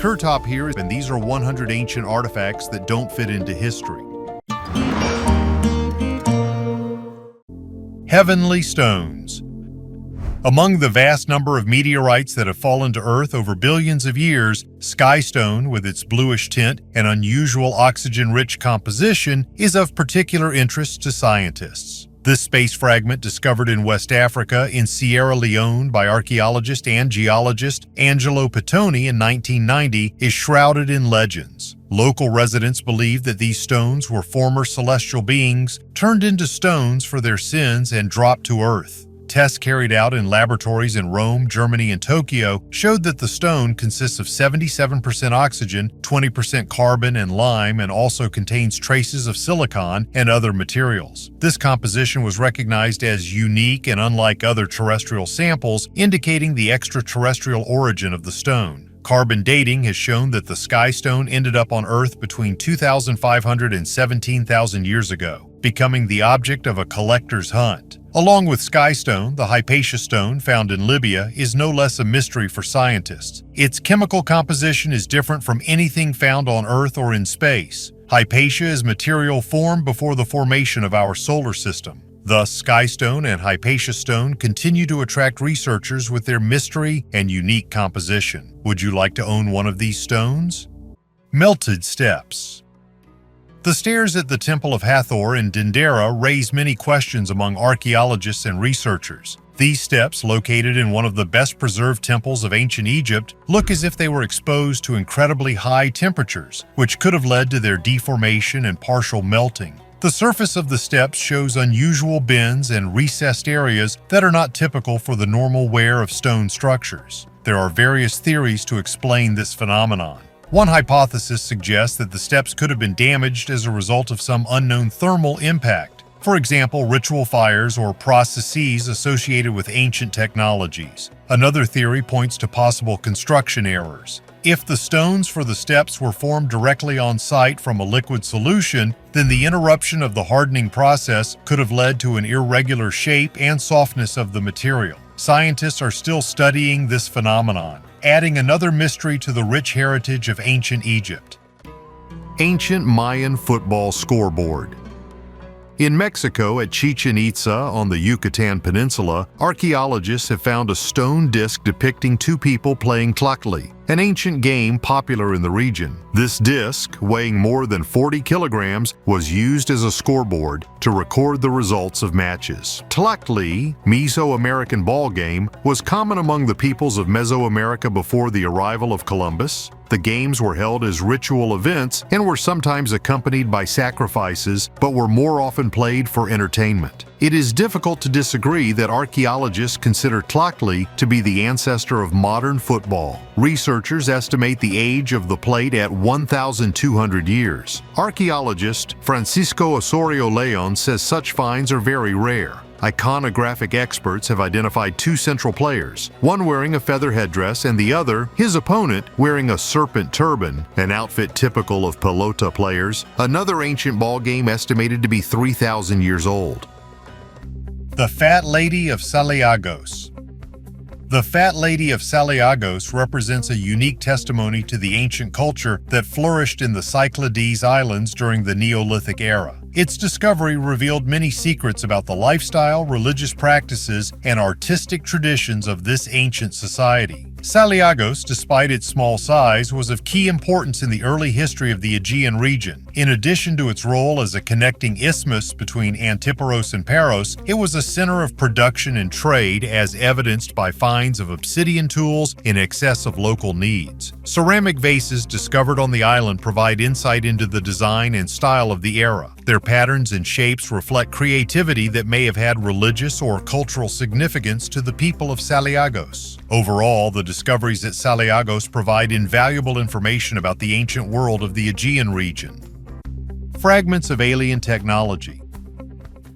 Kurtop here, and these are 100 ancient artifacts that don't fit into history. Heavenly stones. Among the vast number of meteorites that have fallen to Earth over billions of years, skystone, with its bluish tint and unusual oxygen-rich composition, is of particular interest to scientists. This space fragment, discovered in West Africa in Sierra Leone by archaeologist and geologist Angelo Pittoni in 1990, is shrouded in legends. Local residents believe that these stones were former celestial beings turned into stones for their sins and dropped to Earth. Tests carried out in laboratories in Rome, Germany, and Tokyo showed that the stone consists of 77% oxygen, 20% carbon and lime, and also contains traces of silicon and other materials. This composition was recognized as unique and unlike other terrestrial samples, indicating the extraterrestrial origin of the stone. Carbon dating has shown that the sky stone ended up on Earth between 2,500 and 17,000 years ago, becoming the object of a collector's hunt. Along with skystone, the Hypatia stone found in Libya is no less a mystery for scientists. Its chemical composition is different from anything found on Earth or in space. Hypatia is material formed before the formation of our solar system. Thus, skystone and Hypatia stone continue to attract researchers with their mystery and unique composition. Would you like to own one of these stones? Melted steps. The stairs at the Temple of Hathor in Dendera raise many questions among archaeologists and researchers. These steps, located in one of the best-preserved temples of ancient Egypt, look as if they were exposed to incredibly high temperatures, which could have led to their deformation and partial melting. The surface of the steps shows unusual bends and recessed areas that are not typical for the normal wear of stone structures. There are various theories to explain this phenomenon. One hypothesis suggests that the steps could have been damaged as a result of some unknown thermal impact, for example, ritual fires or processes associated with ancient technologies. Another theory points to possible construction errors. If the stones for the steps were formed directly on site from a liquid solution, then the interruption of the hardening process could have led to an irregular shape and softness of the material. Scientists are still studying this phenomenon, adding another mystery to the rich heritage of ancient Egypt. Ancient Mayan football scoreboard. In Mexico, at Chichen Itza on the Yucatan Peninsula, archaeologists have found a stone disc depicting two people playing tlachtli, an ancient game popular in the region. This disc, weighing more than 40 kilograms, was used as a scoreboard to record the results of matches. Tlachtli, Mesoamerican ball game, was common among the peoples of Mesoamerica before the arrival of Columbus. The games were held as ritual events and were sometimes accompanied by sacrifices, but were more often played for entertainment. It is difficult to disagree that archaeologists consider tlachtli to be the ancestor of modern football. Researchers estimate the age of the plate at 1,200 years. Archaeologist Francisco Osorio Leon says such finds are very rare. Iconographic experts have identified two central players, one wearing a feather headdress and the other, his opponent, wearing a serpent turban, an outfit typical of pelota players, another ancient ball game estimated to be 3,000 years old. The Fat Lady of Saliagos. The Fat Lady of Saliagos represents a unique testimony to the ancient culture that flourished in the Cyclades Islands during the Neolithic era. Its discovery revealed many secrets about the lifestyle, religious practices, and artistic traditions of this ancient society. Saliagos, despite its small size, was of key importance in the early history of the Aegean region. In addition to its role as a connecting isthmus between Antiparos and Paros, it was a center of production and trade, as evidenced by finds of obsidian tools in excess of local needs. Ceramic vases discovered on the island provide insight into the design and style of the era. Their patterns and shapes reflect creativity that may have had religious or cultural significance to the people of Saliagos. Overall, the discoveries at Saliagos provide invaluable information about the ancient world of the Aegean region. Fragments of alien technology.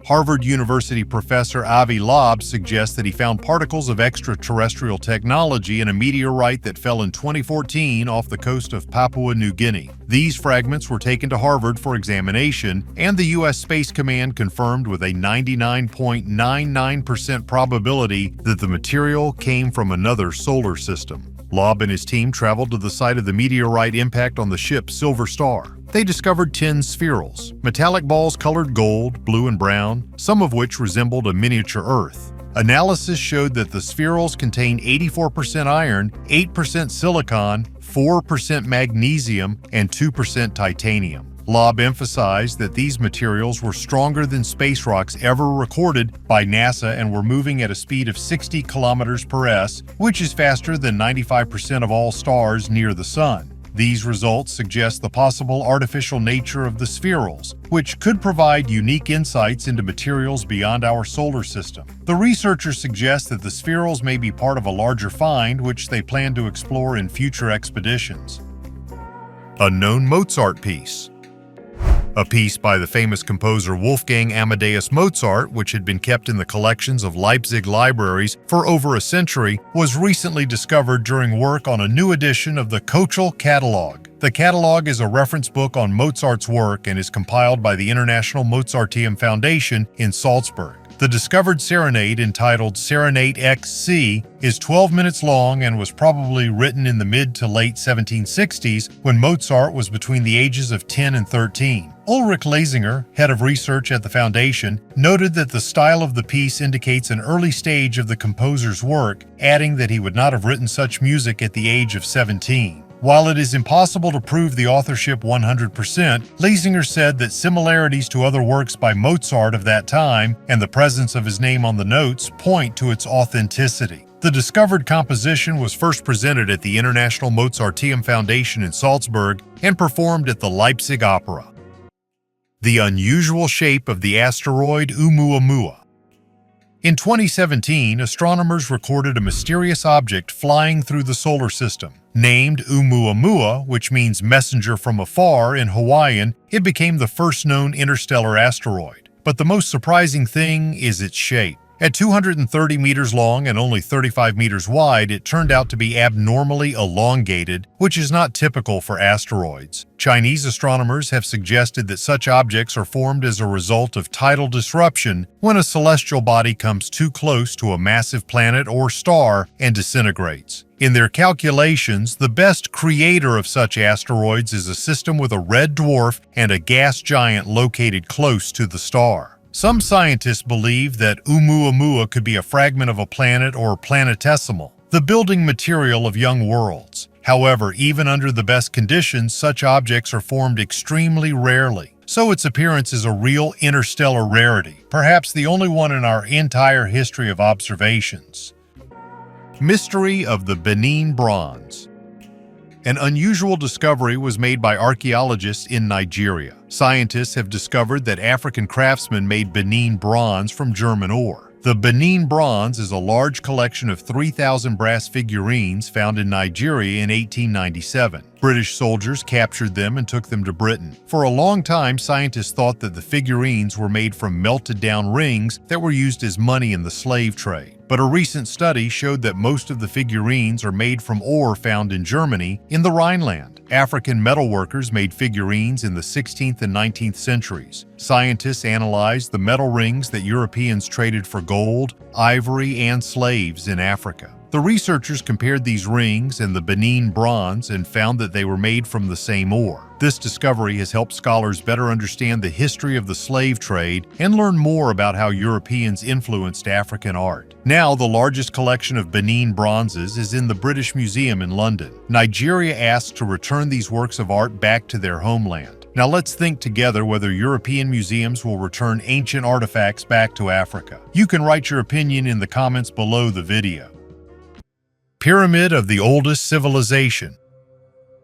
Harvard University professor Avi Loeb suggests that he found particles of extraterrestrial technology in a meteorite that fell in 2014 off the coast of Papua New Guinea. These fragments were taken to Harvard for examination, and the U.S. Space Command confirmed with a 99.99% probability that the material came from another solar system. Lobb and his team traveled to the site of the meteorite impact on the ship Silver Star. They discovered 10 spherules, metallic balls colored gold, blue, and brown, some of which resembled a miniature Earth. Analysis showed that the spherules contained 84% iron, 8% silicon, 4% magnesium, and 2% titanium. Lobb emphasized that these materials were stronger than space rocks ever recorded by NASA and were moving at a speed of 60 kilometers per s, which is faster than 95% of all stars near the Sun. These results suggest the possible artificial nature of the spherules, which could provide unique insights into materials beyond our solar system. The researchers suggest that the spherules may be part of a larger find, which they plan to explore in future expeditions. Unknown Mozart piece. A piece by the famous composer Wolfgang Amadeus Mozart, which had been kept in the collections of Leipzig libraries for over a century, was recently discovered during work on a new edition of the Köchel Catalogue. The catalog is a reference book on Mozart's work and is compiled by the International Mozarteum Foundation in Salzburg. The discovered serenade, entitled Serenade XC, is 12 minutes long and was probably written in the mid to late 1760s when Mozart was between the ages of 10 and 13. Ulrich Lasinger, head of research at the foundation, noted that the style of the piece indicates an early stage of the composer's work, adding that he would not have written such music at the age of 17. While it is impossible to prove the authorship 100%, Lasinger said that similarities to other works by Mozart of that time and the presence of his name on the notes point to its authenticity. The discovered composition was first presented at the International Mozarteum Foundation in Salzburg and performed at the Leipzig Opera. The unusual shape of the asteroid Oumuamua. In 2017, astronomers recorded a mysterious object flying through the solar system. Named Oumuamua, which means messenger from afar in Hawaiian, it became the first known interstellar asteroid. But the most surprising thing is its shape. At 230 meters long and only 35 meters wide, it turned out to be abnormally elongated, which is not typical for asteroids. Chinese astronomers have suggested that such objects are formed as a result of tidal disruption when a celestial body comes too close to a massive planet or star and disintegrates. In their calculations, the best creator of such asteroids is a system with a red dwarf and a gas giant located close to the star. Some scientists believe that Oumuamua could be a fragment of a planet or planetesimal, the building material of young worlds. However, even under the best conditions, such objects are formed extremely rarely, so its appearance is a real interstellar rarity, perhaps the only one in our entire history of observations. Mystery of the Benin Bronze. An unusual discovery was made by archaeologists in Nigeria. Scientists have discovered that African craftsmen made Benin bronze from German ore. The Benin bronze is a large collection of 3,000 brass figurines found in Nigeria in 1897. British soldiers captured them and took them to Britain. For a long time, scientists thought that the figurines were made from melted-down rings that were used as money in the slave trade. But a recent study showed that most of the figurines are made from ore found in Germany in the Rhineland. African metalworkers made figurines in the 16th and 19th centuries. Scientists analyzed the metal rings that Europeans traded for gold, ivory, and slaves in Africa. The researchers compared these rings and the Benin bronze and found that they were made from the same ore. This discovery has helped scholars better understand the history of the slave trade and learn more about how Europeans influenced African art. Now, the largest collection of Benin bronzes is in the British Museum in London. Nigeria asked to return these works of art back to their homeland. Now let's think together whether European museums will return ancient artifacts back to Africa. You can write your opinion in the comments below the video. Pyramid of the oldest civilization.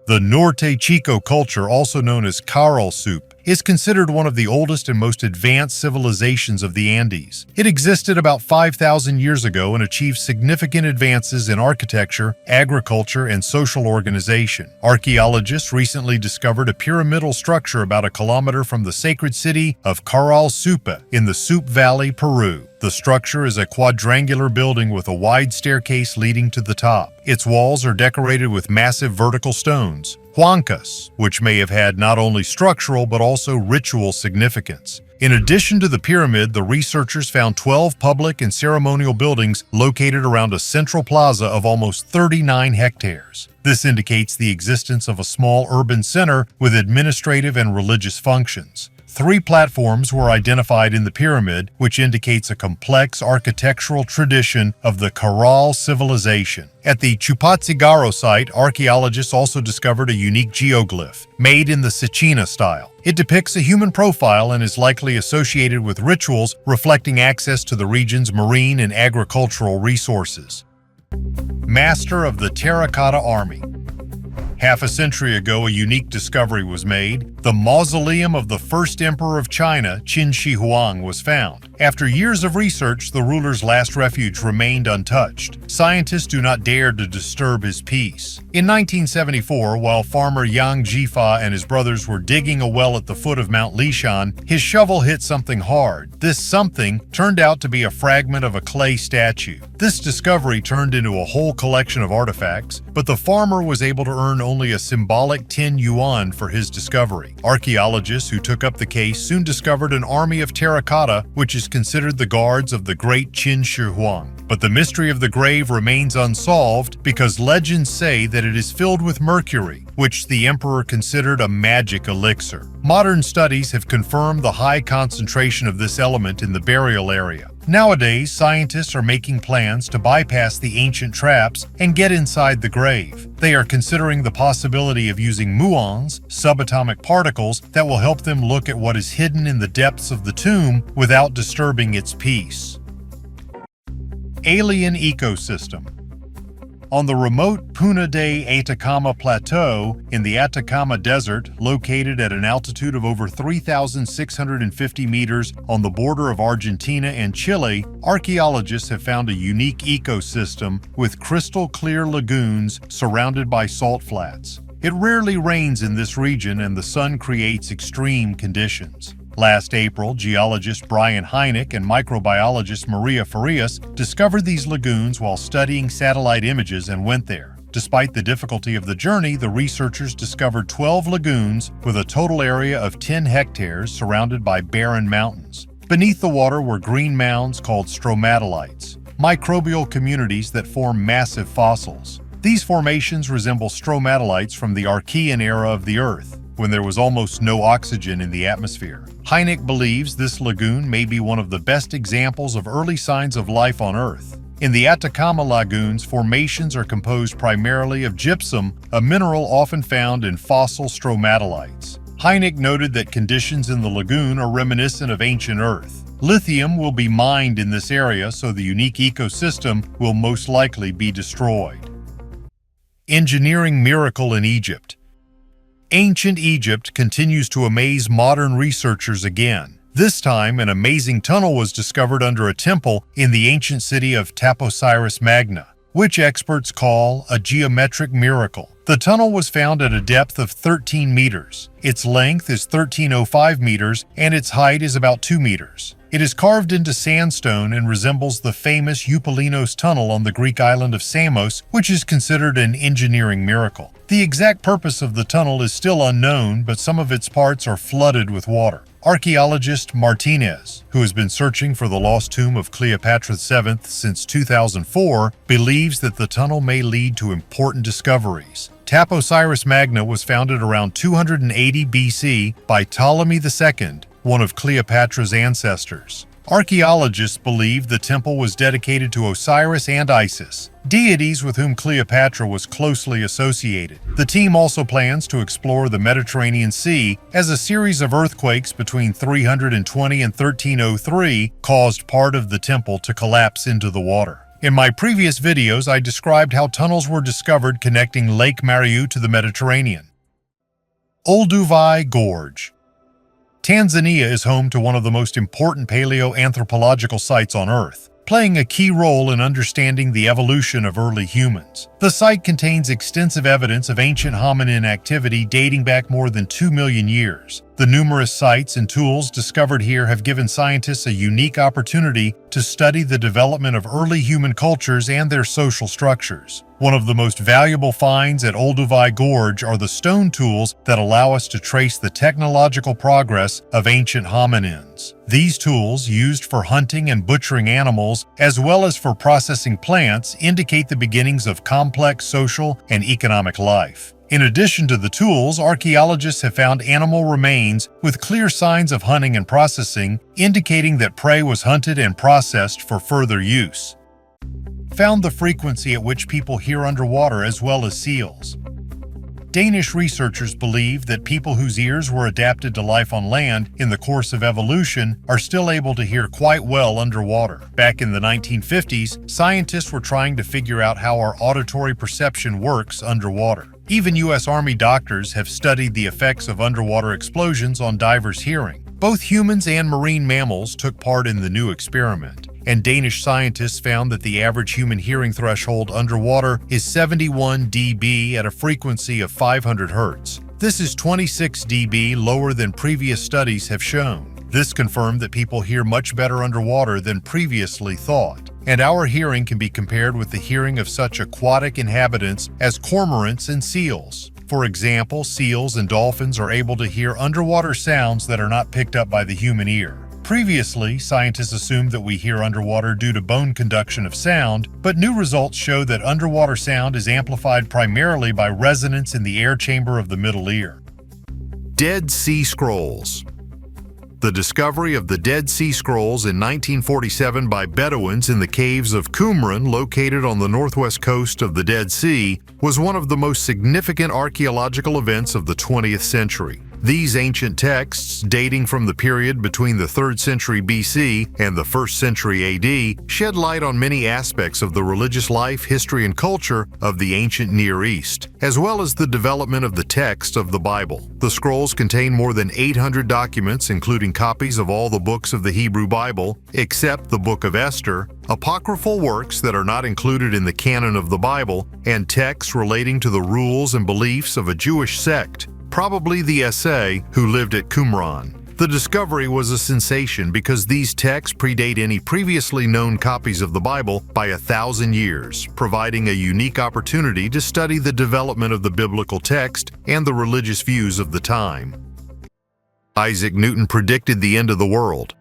The Norte Chico culture, also known as Caral Soup, is considered one of the oldest and most advanced civilizations of the Andes. It existed about 5,000 years ago and achieved significant advances in architecture, agriculture, and social organization. Archaeologists recently discovered a pyramidal structure about a kilometer from the sacred city of Caral Soup in the Soup Valley, Peru. The structure is a quadrangular building with a wide staircase leading to the top. Its walls are decorated with massive vertical stones, huancas, which may have had not only structural but also ritual significance. In addition to the pyramid, the researchers found 12 public and ceremonial buildings located around a central plaza of almost 39 hectares. This indicates the existence of a small urban center with administrative and religious functions. 3 platforms were identified in the pyramid, which indicates a complex architectural tradition of the Caral civilization. At the Chupatsigaro site, archaeologists also discovered a unique geoglyph, made in the Sechina style. It depicts a human profile and is likely associated with rituals reflecting access to the region's marine and agricultural resources. Master of the Terracotta Army. Half a century ago, a unique discovery was made. The mausoleum of the first emperor of China, Qin Shi Huang, was found. After years of research, the ruler's last refuge remained untouched. Scientists do not dare to disturb his peace. In 1974, while farmer Yang Jifa and his brothers were digging a well at the foot of Mount Lishan, his shovel hit something hard. This something turned out to be a fragment of a clay statue. This discovery turned into a whole collection of artifacts, but the farmer was able to earn only a symbolic 10 yuan for his discovery. Archaeologists who took up the case soon discovered an army of terracotta, which is considered the guards of the great Qin Shi Huang. But the mystery of the grave remains unsolved because legends say that it is filled with mercury, which the emperor considered a magic elixir. Modern studies have confirmed the high concentration of this element in the burial area. Nowadays, scientists are making plans to bypass the ancient traps and get inside the grave. They are considering the possibility of using muons, subatomic particles, that will help them look at what is hidden in the depths of the tomb without disturbing its peace. Alien ecosystem. On the remote Puna de Atacama Plateau in the Atacama Desert, located at an altitude of over 3,650 meters on the border of Argentina and Chile, archaeologists have found a unique ecosystem with crystal-clear lagoons surrounded by salt flats. It rarely rains in this region and the sun creates extreme conditions. Last April, geologist Brian Hynek and microbiologist Maria Farias discovered these lagoons while studying satellite images and went there. Despite the difficulty of the journey, the researchers discovered 12 lagoons with a total area of 10 hectares surrounded by barren mountains. Beneath the water were green mounds called stromatolites, microbial communities that form massive fossils. These formations resemble stromatolites from the Archean era of the Earth, when there was almost no oxygen in the atmosphere. Hynek believes this lagoon may be one of the best examples of early signs of life on Earth. In the Atacama lagoons, formations are composed primarily of gypsum, a mineral often found in fossil stromatolites. Hynek noted that conditions in the lagoon are reminiscent of ancient Earth. Lithium will be mined in this area, so the unique ecosystem will most likely be destroyed. Engineering miracle in Egypt. Ancient Egypt continues to amaze modern researchers again. This time, an amazing tunnel was discovered under a temple in the ancient city of Taposiris Magna, which experts call a geometric miracle. The tunnel was found at a depth of 13 meters. Its length is 1305 meters and its height is about 2 meters. It is carved into sandstone and resembles the famous Eupalinos tunnel on the Greek island of Samos, which is considered an engineering miracle. The exact purpose of the tunnel is still unknown, but some of its parts are flooded with water. Archaeologist Martinez, who has been searching for the lost tomb of Cleopatra VII since 2004, believes that the tunnel may lead to important discoveries. Taposiris Magna was founded around 280 BC by Ptolemy II, one of Cleopatra's ancestors. Archaeologists believe the temple was dedicated to Osiris and Isis, deities with whom Cleopatra was closely associated. The team also plans to explore the Mediterranean Sea, as a series of earthquakes between 320 and 1303 caused part of the temple to collapse into the water. In my previous videos, I described how tunnels were discovered connecting Lake Mariu to the Mediterranean. Olduvai Gorge. Tanzania is home to one of the most important paleoanthropological sites on Earth, playing a key role in understanding the evolution of early humans. The site contains extensive evidence of ancient hominin activity dating back more than 2 million years. The The numerous sites and tools discovered here have given scientists a unique opportunity to study the development of early human cultures and their social structures. One of the most valuable finds at Olduvai Gorge are the stone tools that allow us to trace the technological progress of ancient hominins. These tools, used for hunting and butchering animals, as well as for processing plants, indicate the beginnings of complex social and economic life. In addition to the tools, archaeologists have found animal remains with clear signs of hunting and processing, indicating that prey was hunted and processed for further use. Found the frequency at which people hear underwater as well as seals. Danish researchers believe that people whose ears were adapted to life on land in the course of evolution are still able to hear quite well underwater. Back in the 1950s, scientists were trying to figure out how our auditory perception works underwater. Even U.S. Army doctors have studied the effects of underwater explosions on divers' hearing. Both humans and marine mammals took part in the new experiment, and Danish scientists found that the average human hearing threshold underwater is 71 dB at a frequency of 500 Hz. This is 26 dB lower than previous studies have shown. This confirmed that people hear much better underwater than previously thought, and our hearing can be compared with the hearing of such aquatic inhabitants as cormorants and seals. For example, seals and dolphins are able to hear underwater sounds that are not picked up by the human ear. Previously, scientists assumed that we hear underwater due to bone conduction of sound, but new results show that underwater sound is amplified primarily by resonance in the air chamber of the middle ear. Dead Sea Scrolls. The discovery of the Dead Sea Scrolls in 1947 by Bedouins in the caves of Qumran, located on the northwest coast of the Dead Sea, was one of the most significant archaeological events of the 20th century. These ancient texts, dating from the period between the 3rd century BC and the 1st century AD, shed light on many aspects of the religious life, history, and culture of the ancient Near East, as well as the development of the text of the Bible. The scrolls contain more than 800 documents, including copies of all the books of the Hebrew Bible, except the Book of Esther, apocryphal works that are not included in the canon of the Bible, and texts relating to the rules and beliefs of a Jewish sect, probably the Essay, who lived at Qumran. The discovery was a sensation because these texts predate any previously known copies of the Bible by 1,000 years, providing a unique opportunity to study the development of the biblical text and the religious views of the time. Isaac Newton predicted the end of the world.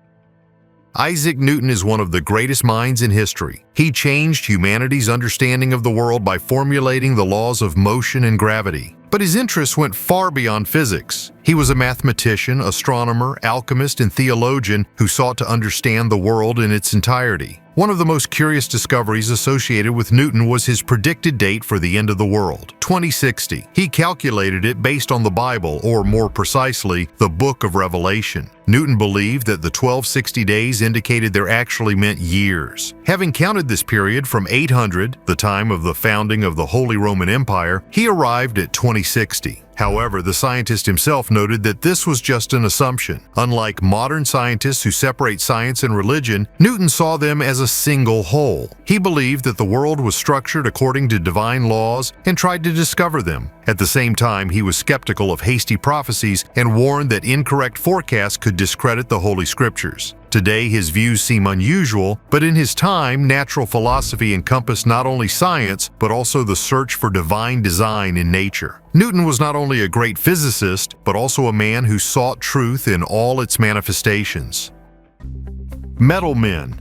Isaac Newton is one of the greatest minds in history. He changed humanity's understanding of the world by formulating the laws of motion and gravity. But his interests went far beyond physics. He was a mathematician, astronomer, alchemist, and theologian who sought to understand the world in its entirety. One of the most curious discoveries associated with Newton was his predicted date for the end of the world, 2060. He calculated it based on the Bible, or more precisely, the Book of Revelation. Newton believed that the 1260 days indicated there actually meant years. Having counted this period from 800, the time of the founding of the Holy Roman Empire, he arrived at 2060. However, the scientist himself noted that this was just an assumption. Unlike modern scientists who separate science and religion, Newton saw them as a single whole. He believed that the world was structured according to divine laws and tried to discover them. At the same time, he was skeptical of hasty prophecies and warned that incorrect forecasts could discredit the Holy Scriptures. Today, his views seem unusual, but in his time, natural philosophy encompassed not only science, but also the search for divine design in nature. Newton was not only a great physicist, but also a man who sought truth in all its manifestations. Metal Men.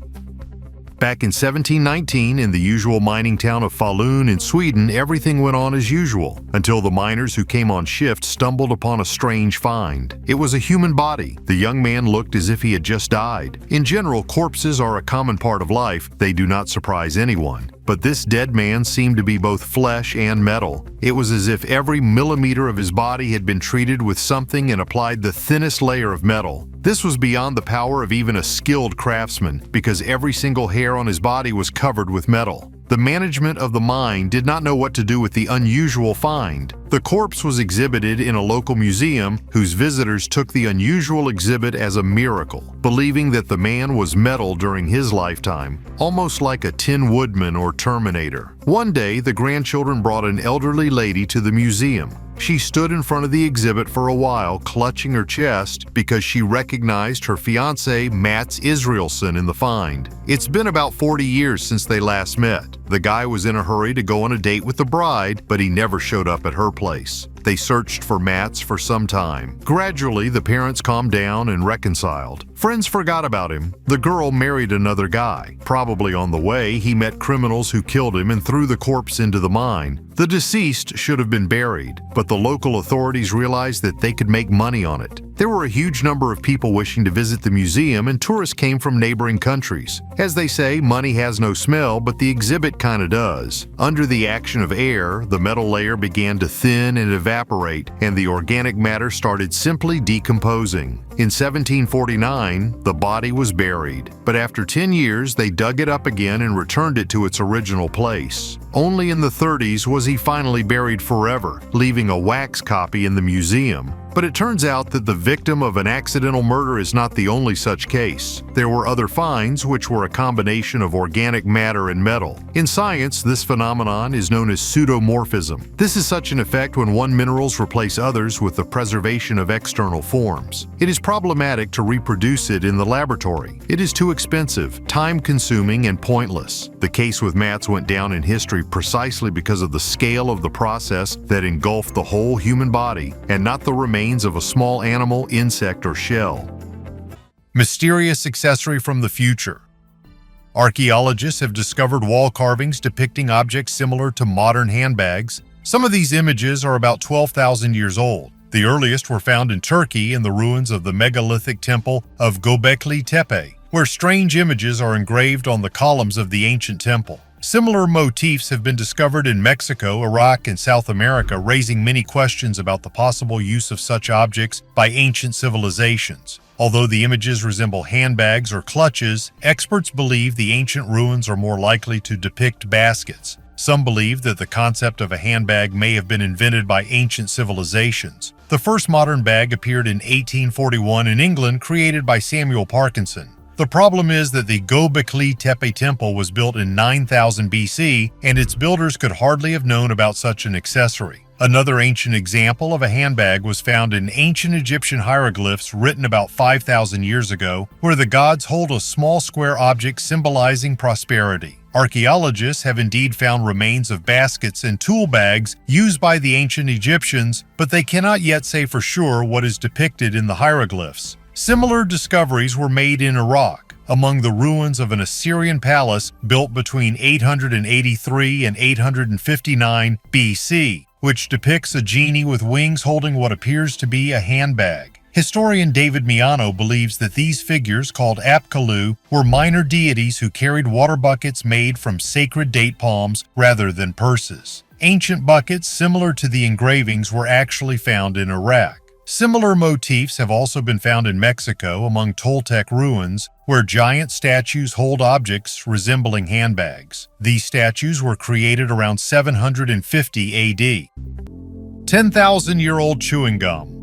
Back in 1719, in the usual mining town of Falun in Sweden, everything went on as usual, until the miners who came on shift stumbled upon a strange find. It was a human body. The young man looked as if he had just died. In general, corpses are a common part of life. They do not surprise anyone. But this dead man seemed to be both flesh and metal. It was as if every millimeter of his body had been treated with something and applied the thinnest layer of metal. This was beyond the power of even a skilled craftsman, because every single hair on his body was covered with metal. The management of the mine did not know what to do with the unusual find. The corpse was exhibited in a local museum, whose visitors took the unusual exhibit as a miracle, believing that the man was metal during his lifetime, almost like a Tin Woodman or Terminator. One day, the grandchildren brought an elderly lady to the museum. She stood in front of the exhibit for a while, clutching her chest because she recognized her fiancé Mats Israelson in the find. It's been about 40 years since they last met. The guy was in a hurry to go on a date with the bride, but he never showed up at her place. They searched for Mats for some time. Gradually, the parents calmed down and reconciled. Friends forgot about him. The girl married another guy. Probably on the way, he met criminals who killed him and threw the corpse into the mine. The deceased should have been buried, but the local authorities realized that they could make money on it. There were a huge number of people wishing to visit the museum, and tourists came from neighboring countries. As they say, money has no smell, but the exhibit kinda does. Under the action of air, the metal layer began to thin and evaporate, and the organic matter started simply decomposing. In 1749, the body was buried, but after 10 years, they dug it up again and returned it to its original place. Only in the 30s was he finally buried forever, leaving a wax copy in the museum. But it turns out that the victim of an accidental murder is not the only such case. There were other finds which were a combination of organic matter and metal. In science, this phenomenon is known as pseudomorphism. This is such an effect when one minerals replace others with the preservation of external forms. It is problematic to reproduce it in the laboratory. It is too expensive, time-consuming, and pointless. The case with Mats went down in history precisely because of the scale of the process that engulfed the whole human body, and not the remains of a small animal, insect, or shell. Mysterious accessory from the future. Archaeologists have discovered wall carvings depicting objects similar to modern handbags. Some of these images are about 12,000 years old. The earliest were found in Turkey in the ruins of the megalithic temple of Göbekli Tepe, where strange images are engraved on the columns of the ancient temple. Similar motifs have been discovered in Mexico, Iraq, and South America, raising many questions about the possible use of such objects by ancient civilizations. Although the images resemble handbags or clutches, experts believe the ancient ruins are more likely to depict baskets. Some believe that the concept of a handbag may have been invented by ancient civilizations. The first modern bag appeared in 1841 in England, created by Samuel Parkinson. The problem is that the Göbekli Tepe temple was built in 9000 BC, and its builders could hardly have known about such an accessory. Another ancient example of a handbag was found in ancient Egyptian hieroglyphs written about 5,000 years ago, where the gods hold a small square object symbolizing prosperity. Archaeologists have indeed found remains of baskets and tool bags used by the ancient Egyptians, but they cannot yet say for sure what is depicted in the hieroglyphs. Similar discoveries were made in Iraq, among the ruins of an Assyrian palace built between 883 and 859 BC, which depicts a genie with wings holding what appears to be a handbag. Historian David Miano believes that these figures, called Apkallu, were minor deities who carried water buckets made from sacred date palms rather than purses. Ancient buckets similar to the engravings were actually found in Iraq. Similar motifs have also been found in Mexico among Toltec ruins, where giant statues hold objects resembling handbags. These statues were created around 750 AD. 10,000-year-old chewing gum.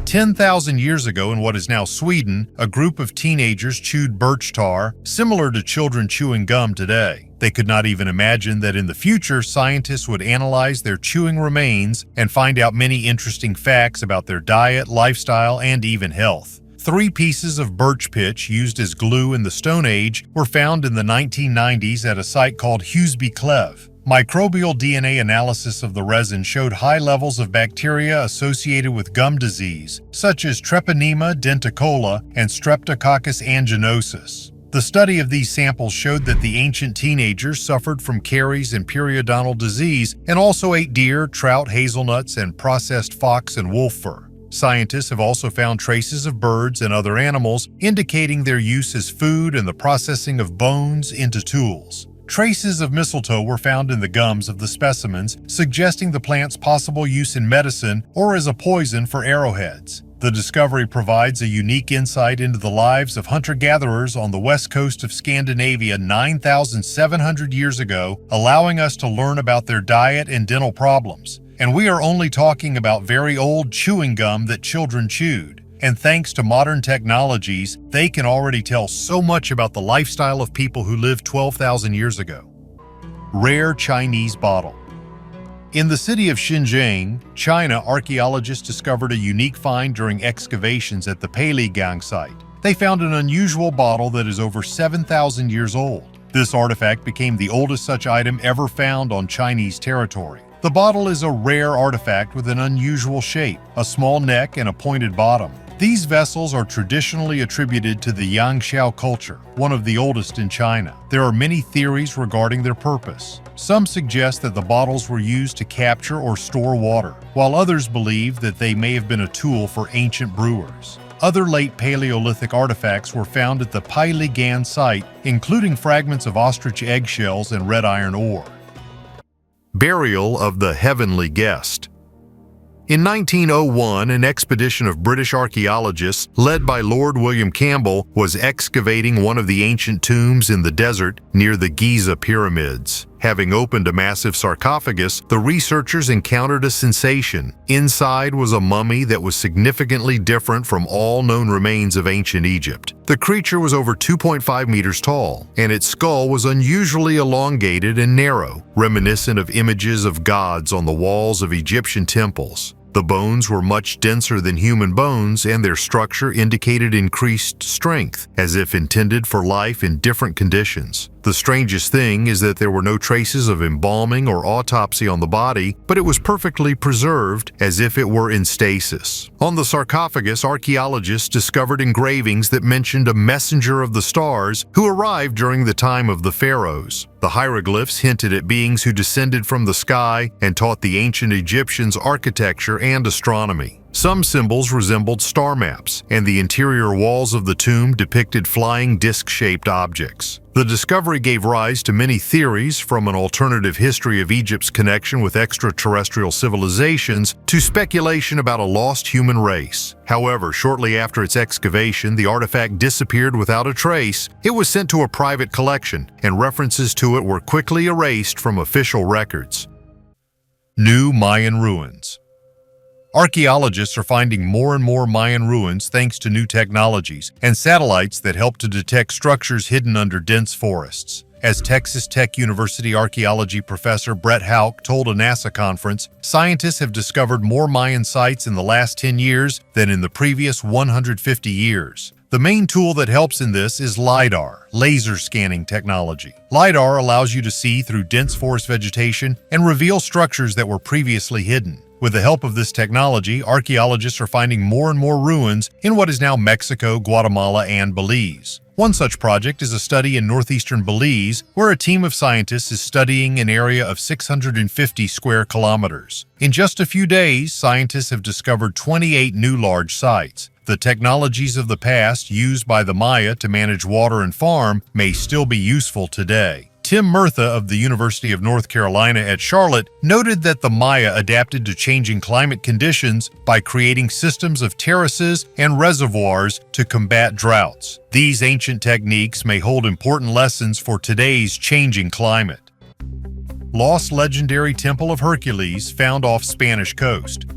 10,000 years ago in what is now Sweden, a group of teenagers chewed birch tar, similar to children chewing gum today. They could not even imagine that in the future, scientists would analyze their chewing remains and find out many interesting facts about their diet, lifestyle, and even health. 3 pieces of birch pitch used as glue in the Stone Age were found in the 1990s at a site called Huseby Cleve. Microbial DNA analysis of the resin showed high levels of bacteria associated with gum disease, such as Treponema denticola and Streptococcus aeruginosus. The study of these samples showed that the ancient teenagers suffered from caries and periodontal disease and also ate deer, trout, hazelnuts, and processed fox and wolf fur. Scientists have also found traces of birds and other animals, indicating their use as food and the processing of bones into tools. Traces of mistletoe were found in the gums of the specimens, suggesting the plant's possible use in medicine or as a poison for arrowheads. The discovery provides a unique insight into the lives of hunter-gatherers on the west coast of Scandinavia 9,700 years ago, allowing us to learn about their diet and dental problems. And we are only talking about very old chewing gum that children chewed. And thanks to modern technologies, they can already tell so much about the lifestyle of people who lived 12,000 years ago. Rare Chinese bottle. In the city of Xinjiang, China, archaeologists discovered a unique find during excavations at the Peiligang site. They found an unusual bottle that is over 7,000 years old. This artifact became the oldest such item ever found on Chinese territory. The bottle is a rare artifact with an unusual shape, a small neck and a pointed bottom. These vessels are traditionally attributed to the Yangshao culture, one of the oldest in China. There are many theories regarding their purpose. Some suggest that the bottles were used to capture or store water, while others believe that they may have been a tool for ancient brewers. Other late Paleolithic artifacts were found at the Peiligang site, including fragments of ostrich eggshells and red iron ore. Burial of the Heavenly Guest. In 1901, an expedition of British archaeologists, led by Lord William Campbell, was excavating one of the ancient tombs in the desert near the Giza pyramids. Having opened a massive sarcophagus, the researchers encountered a sensation. Inside was a mummy that was significantly different from all known remains of ancient Egypt. The creature was over 2.5 meters tall, and its skull was unusually elongated and narrow, reminiscent of images of gods on the walls of Egyptian temples. The bones were much denser than human bones, and their structure indicated increased strength, as if intended for life in different conditions. The strangest thing is that there were no traces of embalming or autopsy on the body, but it was perfectly preserved, as if it were in stasis. On the sarcophagus, archaeologists discovered engravings that mentioned a messenger of the stars who arrived during the time of the pharaohs. The hieroglyphs hinted at beings who descended from the sky and taught the ancient Egyptians architecture and astronomy. Some symbols resembled star maps, and the interior walls of the tomb depicted flying disc-shaped objects. The discovery gave rise to many theories, from an alternative history of Egypt's connection with extraterrestrial civilizations to speculation about a lost human race. However, shortly after its excavation, the artifact disappeared without a trace. It was sent to a private collection, and references to it were quickly erased from official records. New Mayan ruins. Archaeologists are finding more and more Mayan ruins thanks to new technologies and satellites that help to detect structures hidden under dense forests. As Texas Tech University archaeology professor Brett Houck told a NASA conference, scientists have discovered more Mayan sites in the last 10 years than in the previous 150 years. The main tool that helps in this is LiDAR, laser scanning technology. LiDAR allows you to see through dense forest vegetation and reveal structures that were previously hidden. With the help of this technology, archaeologists are finding more and more ruins in what is now Mexico, Guatemala, and Belize. One such project is a study in northeastern Belize, where a team of scientists is studying an area of 650 square kilometers. In just a few days, scientists have discovered 28 new large sites. The technologies of the past used by the Maya to manage water and farm may still be useful today. Tim Murtha of the University of North Carolina at Charlotte noted that the Maya adapted to changing climate conditions by creating systems of terraces and reservoirs to combat droughts. These ancient techniques may hold important lessons for today's changing climate. Lost legendary Temple of Hercules found off Spanish coast.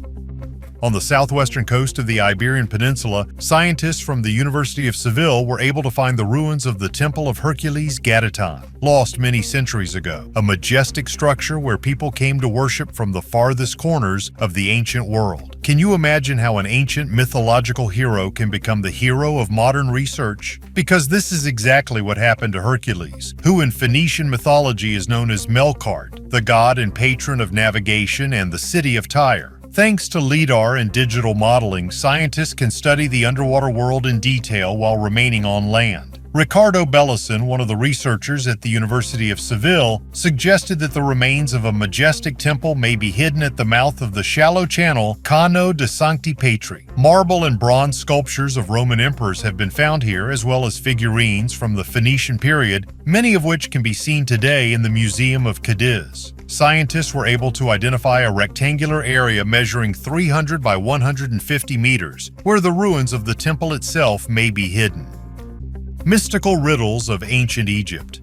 On the southwestern coast of the Iberian Peninsula, scientists from the University of Seville were able to find the ruins of the Temple of Hercules Gaditan, lost many centuries ago, a majestic structure where people came to worship from the farthest corners of the ancient world. Can you imagine how an ancient mythological hero can become the hero of modern research? Because this is exactly what happened to Hercules, who in Phoenician mythology is known as Melkart, the god and patron of navigation and the city of Tyre. Thanks to LiDAR and digital modeling, scientists can study the underwater world in detail while remaining on land. Ricardo Bellison, one of the researchers at the University of Seville, suggested that the remains of a majestic temple may be hidden at the mouth of the shallow channel Cano de Sancti Petri. Marble and bronze sculptures of Roman emperors have been found here, as well as figurines from the Phoenician period, many of which can be seen today in the Museum of Cadiz. Scientists were able to identify a rectangular area measuring 300 by 150 meters, where the ruins of the temple itself may be hidden. Mystical riddles of ancient Egypt.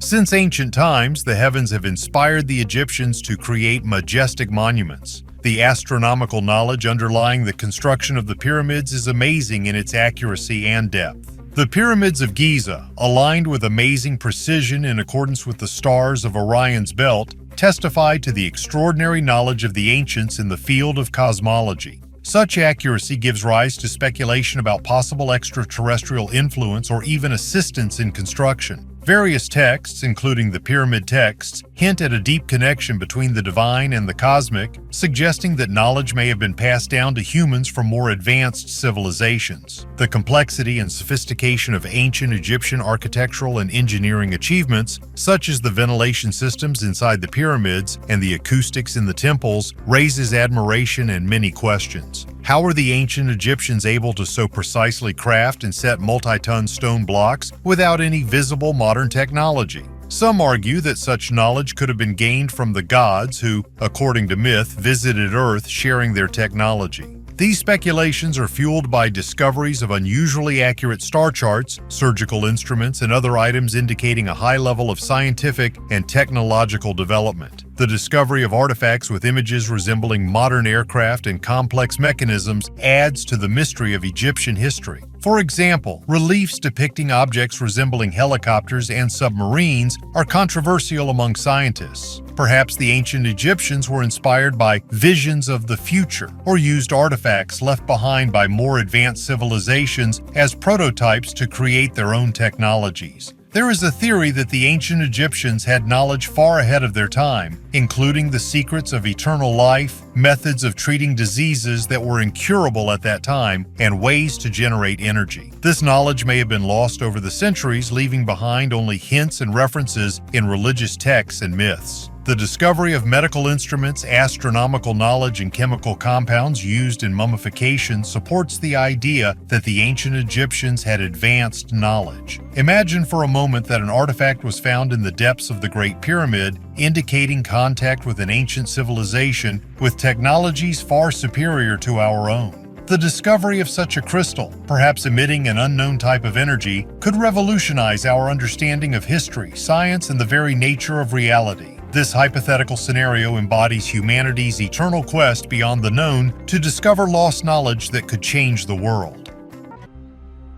Since ancient times, the heavens have inspired the Egyptians to create majestic monuments. The astronomical knowledge underlying the construction of the pyramids is amazing in its accuracy and depth. The pyramids of Giza, aligned with amazing precision in accordance with the stars of Orion's belt, testified to the extraordinary knowledge of the ancients in the field of cosmology. Such accuracy gives rise to speculation about possible extraterrestrial influence or even assistance in construction. Various texts, including the pyramid texts, hint at a deep connection between the divine and the cosmic, suggesting that knowledge may have been passed down to humans from more advanced civilizations. The complexity and sophistication of ancient Egyptian architectural and engineering achievements, such as the ventilation systems inside the pyramids and the acoustics in the temples, raises admiration and many questions. How were the ancient Egyptians able to so precisely craft and set multi-ton stone blocks without any visible modern technology? Some argue that such knowledge could have been gained from the gods who, according to myth, visited Earth sharing their technology. These speculations are fueled by discoveries of unusually accurate star charts, surgical instruments, and other items indicating a high level of scientific and technological development. The discovery of artifacts with images resembling modern aircraft and complex mechanisms adds to the mystery of Egyptian history. For example, reliefs depicting objects resembling helicopters and submarines are controversial among scientists. Perhaps the ancient Egyptians were inspired by visions of the future or used artifacts left behind by more advanced civilizations as prototypes to create their own technologies. There is a theory that the ancient Egyptians had knowledge far ahead of their time, including the secrets of eternal life, methods of treating diseases that were incurable at that time, and ways to generate energy. This knowledge may have been lost over the centuries, leaving behind only hints and references in religious texts and myths. The discovery of medical instruments, astronomical knowledge, and chemical compounds used in mummification supports the idea that the ancient Egyptians had advanced knowledge. Imagine for a moment that an artifact was found in the depths of the Great Pyramid, indicating contact with an ancient civilization with technologies far superior to our own. The discovery of such a crystal, perhaps emitting an unknown type of energy, could revolutionize our understanding of history, science, and the very nature of reality. This hypothetical scenario embodies humanity's eternal quest beyond the known to discover lost knowledge that could change the world.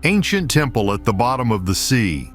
Ancient temple at the bottom of the sea.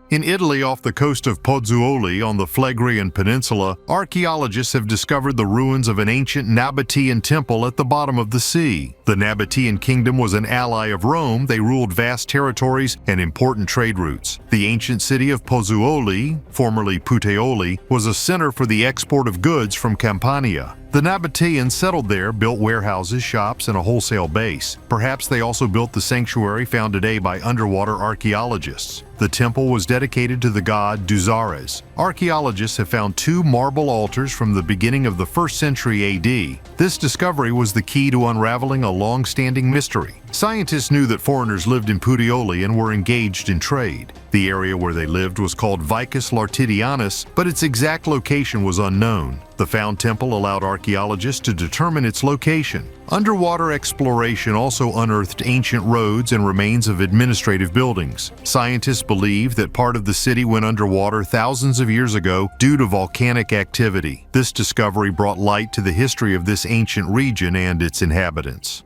In Italy, off the coast of Pozzuoli on the Phlegrean Peninsula, archaeologists have discovered the ruins of an ancient Nabataean temple at the bottom of the sea. The Nabataean kingdom was an ally of Rome. They ruled vast territories and important trade routes. The ancient city of Pozzuoli, formerly Puteoli, was a center for the export of goods from Campania. The Nabataeans settled there, built warehouses, shops, and a wholesale base. Perhaps they also built the sanctuary found today by underwater archaeologists. The temple was dedicated to the god Duzares. Archaeologists have found 2 marble altars from the beginning of the 1st century AD. This discovery was the key to unraveling a long-standing mystery. Scientists knew that foreigners lived in Puteoli and were engaged in trade. The area where they lived was called Vicus Lartidianus, but its exact location was unknown. The found temple allowed archaeologists to determine its location. Underwater exploration also unearthed ancient roads and remains of administrative buildings. Scientists believe that part of the city went underwater thousands of years ago due to volcanic activity. This discovery brought light to the history of this ancient region and its inhabitants.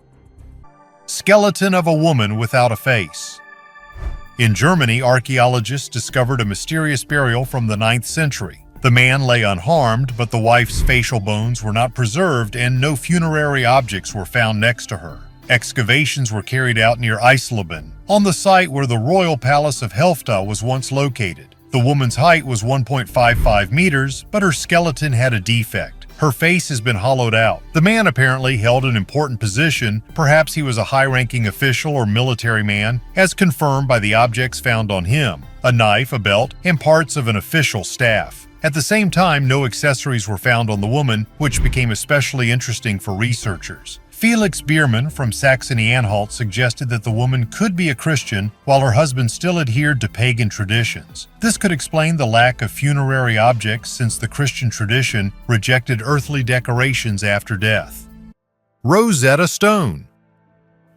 Skeleton of a woman without a face. In Germany, archaeologists discovered a mysterious burial from the 9th century. The man lay unharmed, but the wife's facial bones were not preserved and no funerary objects were found next to her. Excavations were carried out near Eisleben, on the site where the royal palace of Helfta was once located. The woman's height was 1.55 meters, but her skeleton had a defect. Her face has been hollowed out. The man apparently held an important position. Perhaps he was a high-ranking official or military man, as confirmed by the objects found on him: a knife, a belt, and parts of an official staff. At the same time, no accessories were found on the woman, which became especially interesting for researchers. Felix Biermann from Saxony-Anhalt suggested that the woman could be a Christian while her husband still adhered to pagan traditions. This could explain the lack of funerary objects since the Christian tradition rejected earthly decorations after death. Rosetta Stone.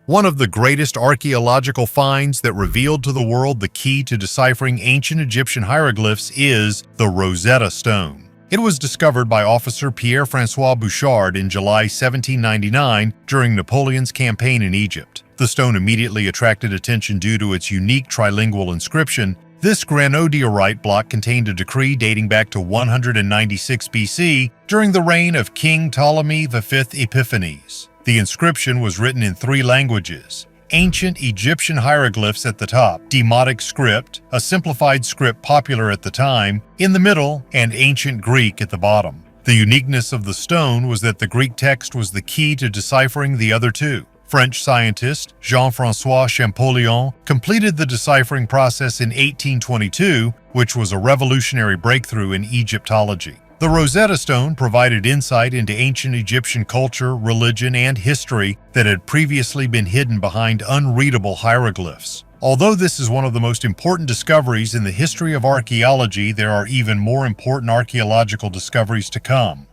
One of the greatest archaeological finds that revealed to the world the key to deciphering ancient Egyptian hieroglyphs is the Rosetta Stone. It was discovered by officer Pierre-François Bouchard in July 1799 during Napoleon's campaign in Egypt. The stone immediately attracted attention due to its unique trilingual inscription, This granodiorite block contained a decree dating back to 196 BC during the reign of King Ptolemy V Epiphanes. The inscription was written in 3 languages: ancient Egyptian hieroglyphs at the top, Demotic script, a simplified script popular at the time, in the middle, and ancient Greek at the bottom. The uniqueness of the stone was that the Greek text was the key to deciphering the other 2. French scientist Jean-François Champollion completed the deciphering process in 1822, which was a revolutionary breakthrough in Egyptology. The Rosetta Stone provided insight into ancient Egyptian culture, religion, and history that had previously been hidden behind unreadable hieroglyphs. Although this is one of the most important discoveries in the history of archaeology, there are even more important archaeological discoveries to come.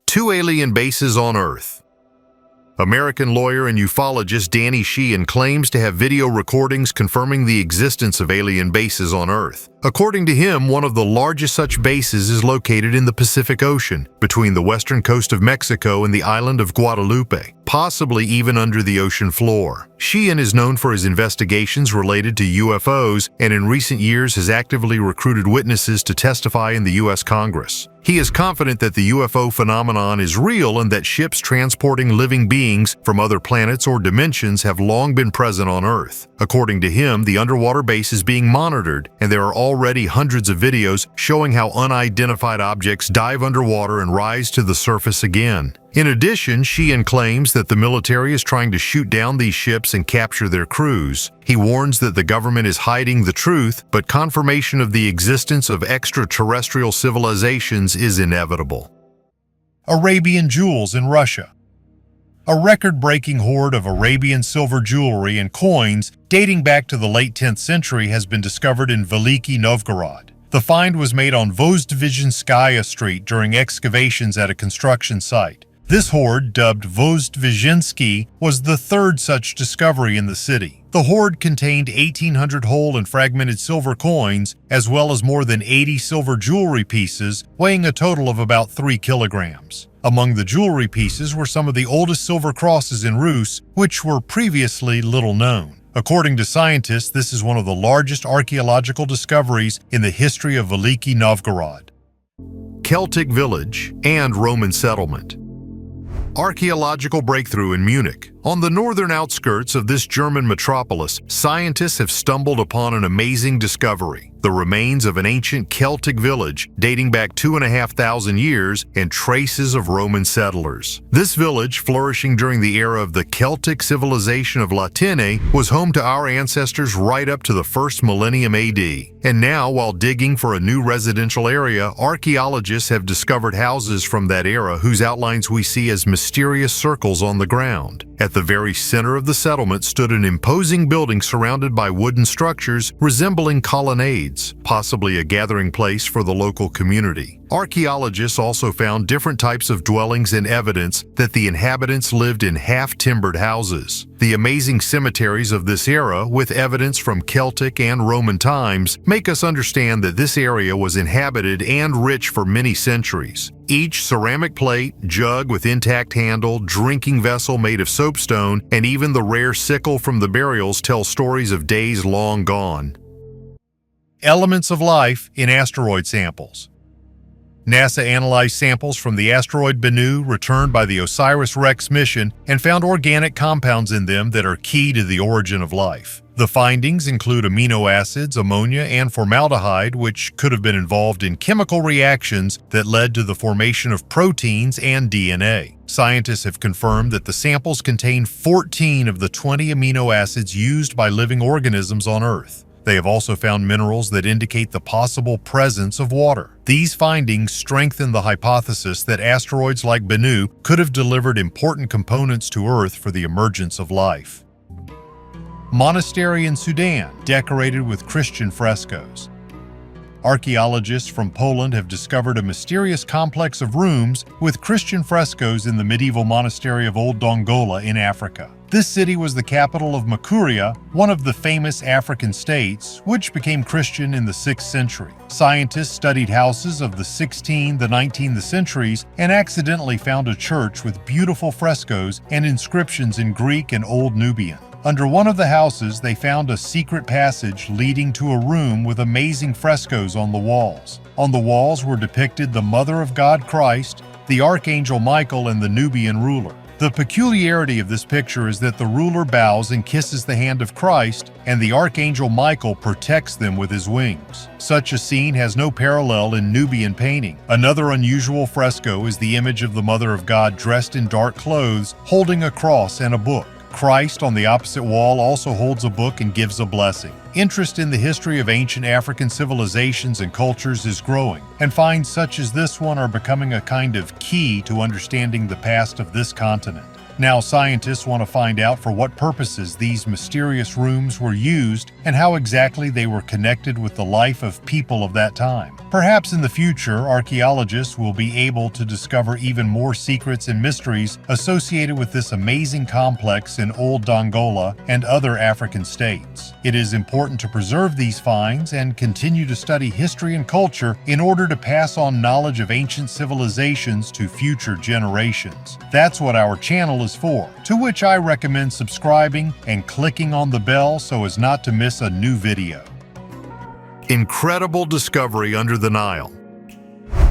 2 alien bases on Earth. American lawyer and ufologist Danny Sheehan claims to have video recordings confirming the existence of alien bases on Earth. According to him, one of the largest such bases is located in the Pacific Ocean, between the western coast of Mexico and the island of Guadalupe, possibly even under the ocean floor. Sheehan is known for his investigations related to UFOs and in recent years has actively recruited witnesses to testify in the U.S. Congress. He is confident that the UFO phenomenon is real and that ships transporting living beings from other planets or dimensions have long been present on Earth. According to him, the underwater base is being monitored, and there are already hundreds of videos showing how unidentified objects dive underwater and rise to the surface again. In addition, Sheehan claims that the military is trying to shoot down these ships and capture their crews. He warns that the government is hiding the truth, but confirmation of the existence of extraterrestrial civilizations is inevitable. Arabian jewels in Russia. A record-breaking hoard of Arabian silver jewelry and coins dating back to the late 10th century has been discovered in Veliki Novgorod. The find was made on Vozdvizhinskaya Street during excavations at a construction site. This hoard, dubbed Vozdvizhinsky, was the 3rd such discovery in the city. The hoard contained 1,800 whole and fragmented silver coins, as well as more than 80 silver jewelry pieces, weighing a total of about 3 kilograms. Among the jewelry pieces were some of the oldest silver crosses in Rus, which were previously little known. According to scientists, this is one of the largest archaeological discoveries in the history of Veliki Novgorod. Celtic village and Roman settlement. Archaeological breakthrough in Munich. On the northern outskirts of this German metropolis, scientists have stumbled upon an amazing discovery: the remains of an ancient Celtic village dating back 2,500 years and traces of Roman settlers. This village, flourishing during the era of the Celtic civilization of Latine, was home to our ancestors right up to the 1st millennium AD. And now, while digging for a new residential area, archaeologists have discovered houses from that era whose outlines we see as mysterious circles on the ground. At the very center of the settlement stood an imposing building surrounded by wooden structures resembling colonnades, possibly a gathering place for the local community. Archaeologists also found different types of dwellings and evidence that the inhabitants lived in half-timbered houses. The amazing cemeteries of this era, with evidence from Celtic and Roman times, make us understand that this area was inhabited and rich for many centuries. Each ceramic plate, jug with intact handle, drinking vessel made of soapstone, and even the rare sickle from the burials tell stories of days long gone. Elements of life in asteroid samples. NASA analyzed samples from the asteroid Bennu returned by the OSIRIS-REx mission and found organic compounds in them that are key to the origin of life. The findings include amino acids, ammonia, and formaldehyde, which could have been involved in chemical reactions that led to the formation of proteins and DNA. Scientists have confirmed that the samples contain 14 of the 20 amino acids used by living organisms on Earth. They have also found minerals that indicate the possible presence of water. These findings strengthen the hypothesis that asteroids like Bennu could have delivered important components to Earth for the emergence of life. Monastery in Sudan, decorated with Christian frescoes. Archaeologists from Poland have discovered a mysterious complex of rooms with Christian frescoes in the medieval monastery of Old Dongola in Africa. This city was the capital of Makuria, one of the famous African states, which became Christian in the 6th century. Scientists studied houses of the 16th, the 19th centuries and accidentally found a church with beautiful frescoes and inscriptions in Greek and Old Nubian. Under one of the houses, they found a secret passage leading to a room with amazing frescoes on the walls. On the walls were depicted the Mother of God Christ, the Archangel Michael, and the Nubian ruler. The peculiarity of this picture is that the ruler bows and kisses the hand of Christ, and the Archangel Michael protects them with his wings. Such a scene has no parallel in Nubian painting. Another unusual fresco is the image of the Mother of God dressed in dark clothes, holding a cross and a book. Christ on the opposite wall also holds a book and gives a blessing. Interest in the history of ancient African civilizations and cultures is growing, and finds such as this one are becoming a kind of key to understanding the past of this continent. Now scientists want to find out for what purposes these mysterious rooms were used and how exactly they were connected with the life of people of that time. Perhaps in the future, archaeologists will be able to discover even more secrets and mysteries associated with this amazing complex in Old Dongola and other African states. It is important to preserve these finds and continue to study history and culture in order to pass on knowledge of ancient civilizations to future generations. That's what our channel is for, to which I recommend subscribing and clicking on the bell so as not to miss a new video. Incredible discovery under the Nile.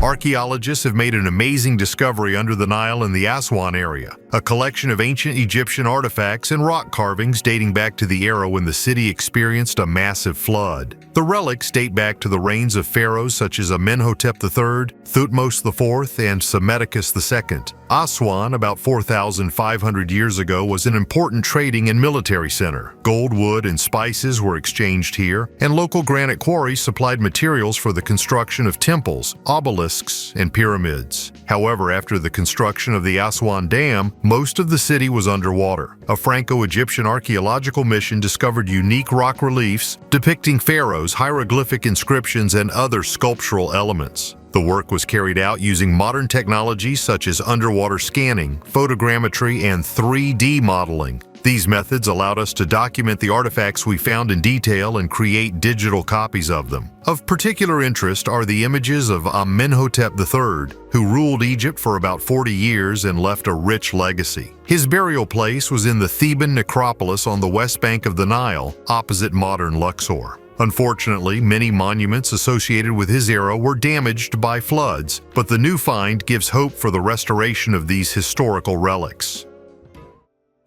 Archaeologists have made an amazing discovery under the Nile in the Aswan area, a collection of ancient Egyptian artifacts and rock carvings dating back to the era when the city experienced a massive flood. The relics date back to the reigns of pharaohs such as Amenhotep III, Thutmose IV, and Psammetichus II. Aswan, about 4,500 years ago, was an important trading and military center. Gold, wood, and spices were exchanged here, and local granite quarries supplied materials for the construction of temples, obelisks, and pyramids. However, after the construction of the Aswan Dam, most of the city was underwater. A Franco-Egyptian archaeological mission discovered unique rock reliefs depicting pharaohs, hieroglyphic inscriptions, and other sculptural elements. The work was carried out using modern technologies such as underwater scanning, photogrammetry, and 3D modeling. These methods allowed us to document the artifacts we found in detail and create digital copies of them. Of particular interest are the images of Amenhotep III, who ruled Egypt for about 40 years and left a rich legacy. His burial place was in the Theban necropolis on the west bank of the Nile, opposite modern Luxor. Unfortunately, many monuments associated with his era were damaged by floods, but the new find gives hope for the restoration of these historical relics.